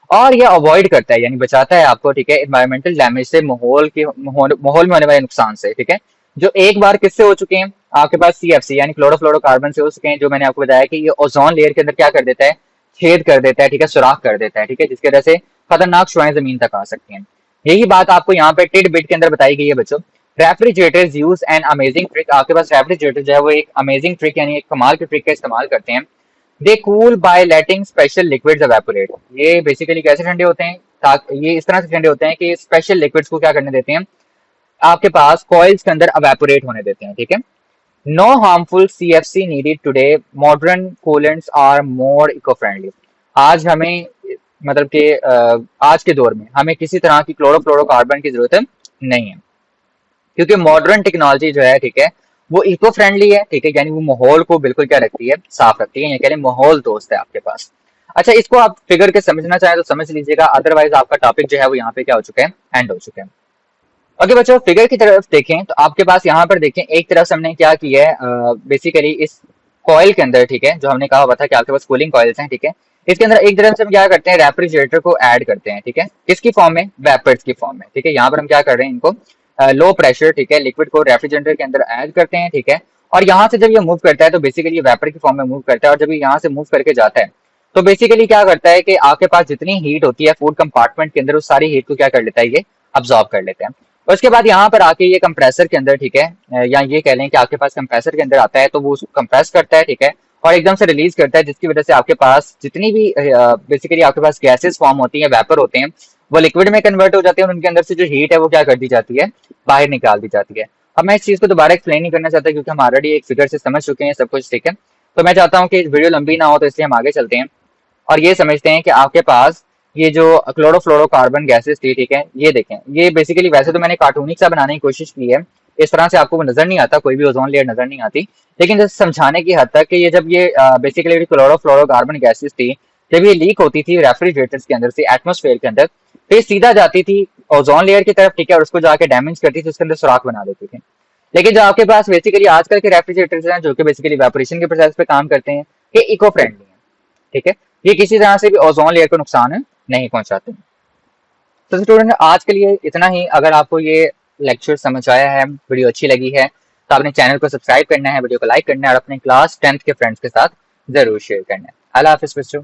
और ये अवॉइड करता है यानी बचाता है आपको, ठीक है, इन्वायरमेंटल डैमेज से, माहौल में होने वाले नुकसान से, ठीक है, जो एक बार किससे हो चुके हैं आपके पास, CFC यानी क्लोरोफ्लोरोकार्बन से हो चुके हैं, जो मैंने आपको बताया कि ये ओजोन लेयर के अंदर क्या कर देता है, छेद कर देता है, ठीक है, सुराख कर देता है, ठीक है, जिसकी वजह से खतरनाक शुआएं जमीन तक आ सकती हैं। यही बात आपको यहाँ पे टिड बिट के अंदर बताई गई है बच्चों। Refrigerators use an amazing trick, आपके पास रेफ्रिजरेटर जो है वो एक अमेजिंग ट्रिक यानी एक कमाल की ट्रिक का इस्तेमाल करते हैं। दे कूल बाय लेटिंग स्पेशल लिक्विड्स एवेपोरेट, ये बेसिकली कैसे ठंडे होते हैं, ताकि ये इस तरह से ठंडे होते हैं कि स्पेशल लिक्विड्स को क्या करने देते हैं, आपके पास कॉइल्स के अंदर एवेपोरेट होने देते हैं, ठीक है। No harmful CFC needed today, modern coolants are more eco friendly. आज हमें मतलब कि आज के दौर में हमें किसी तरह की क्लोरोफ्लोरोकार्बन की जरूरत नहीं है, क्योंकि मॉडर्न टेक्नोलॉजी जो है, ठीक है, वो इको फ्रेंडली है, ठीक है, यानी वो माहौल को बिल्कुल क्या रखती है, साफ रखती है, ये कह रहे माहौल दोस्त है आपके पास। अच्छा, इसको आप फिगर के समझना चाहें तो समझ लीजिएगा, अदरवाइज आपका टॉपिक जो है वो यहाँ पे क्या हो चुका है, एंड हो चुका है। ओके बच्चों, फिगर की तरफ देखें तो आपके पास यहाँ पर देखें, एक तरफ से हमने क्या किया है, बेसिकली इस कॉइल के अंदर, ठीक है, जो हमने कहा हुआ था कि आपके पास कूलिंग कॉइल्स हैं, ठीक है, इसके अंदर एक तरफ से हम क्या करते हैं, रेफ्रिजरेटर को ऐड करते हैं, ठीक है, किसकी फॉर्म में, वेपर्स की फॉर्म में, ठीक है। यहाँ पर हम क्या कर रहे हैं, इनको लो प्रेशर, ठीक है, लिक्विड को रेफ्रिजरेटर के अंदर ऐड करते हैं, ठीक है, और यहाँ से जब ये मूव करता है तो बेसिकली ये वेपर की फॉर्म में मूव करता है, और जब ये यहाँ से मूव करके जाता है तो बेसिकली क्या करता है कि आपके पास जितनी हीट होती है फूड कंपार्टमेंट के अंदर, उस सारी हीट को क्या कर लेता है, ये अब्सॉर्ब कर लेते हैं। और उसके बाद यहाँ पर आके ये कंप्रेसर के अंदर, ठीक है, या ये कह लें कि आपके पास कंप्रेसर के अंदर आता है, तो वो उसको कंप्रेस करता है, ठीक है, और एकदम से रिलीज करता है, जिसकी वजह से आपके पास जितनी भी बेसिकली आपके पास गैसेस फॉर्म होती हैं, वेपर होते हैं, वो लिक्विड में कन्वर्ट हो जाते हैं, और उनके अंदर से जो हीट है वो क्या कर दी जाती है, बाहर निकाल दी जाती है। अब मैं इस चीज को दोबारा एक्सप्लेन नहीं करना चाहता क्योंकि हम ऑलरेडी एक फिगर से समझ चुके हैं सब कुछ, ठीक है। तो मैं चाहता हूँ कि वीडियो लंबी ना हो, तो इसलिए हम आगे चलते हैं और ये समझते हैं कि आपके पास ये जो क्लोरोफ्लोरोकार्बन गैसेस थी, ठीक है, ये देखें, ये बेसिकली वैसे तो मैंने कार्टूनिक सा बनाने की कोशिश की है, इस तरह से आपको नजर नहीं आता, कोई भी ओजोन लेयर नजर नहीं आती, लेकिन जैसे समझाने की हद तक कि ये जब ये बेसिकली क्लोरोफ्लोरोकार्बन गैसेस थी, जब ये लीक होती थी रेफ्रिजरेटर्स के अंदर से एटमोस्फेयर के अंदर, तो ये सीधा जाती थी ओजोन लेयर की तरफ, ठीक है, और उसको जाके डैमेज करती थी, उसके अंदर सुराख बना देती थी। लेकिन जो आपके पास बेसिकली आजकल के रेफ्रिजरेटर्स हैं जो कि बेसिकली वेपोरेशन के प्रोसेस पे काम करते हैं, ये इको फ्रेंडली है, ठीक है, ये किसी तरह से भी ओजोन लेयर को नुकसान नहीं पहुंचाते। तो स्टूडेंट आज के लिए इतना ही। अगर आपको ये लेक्चर समझ आया है, वीडियो अच्छी लगी है, तो आपने चैनल को सब्सक्राइब करना है, वीडियो को लाइक करना है और अपने क्लास 10th के फ्रेंड्स के साथ जरूर शेयर करना है। अल्लाह हाफिज बच्चों।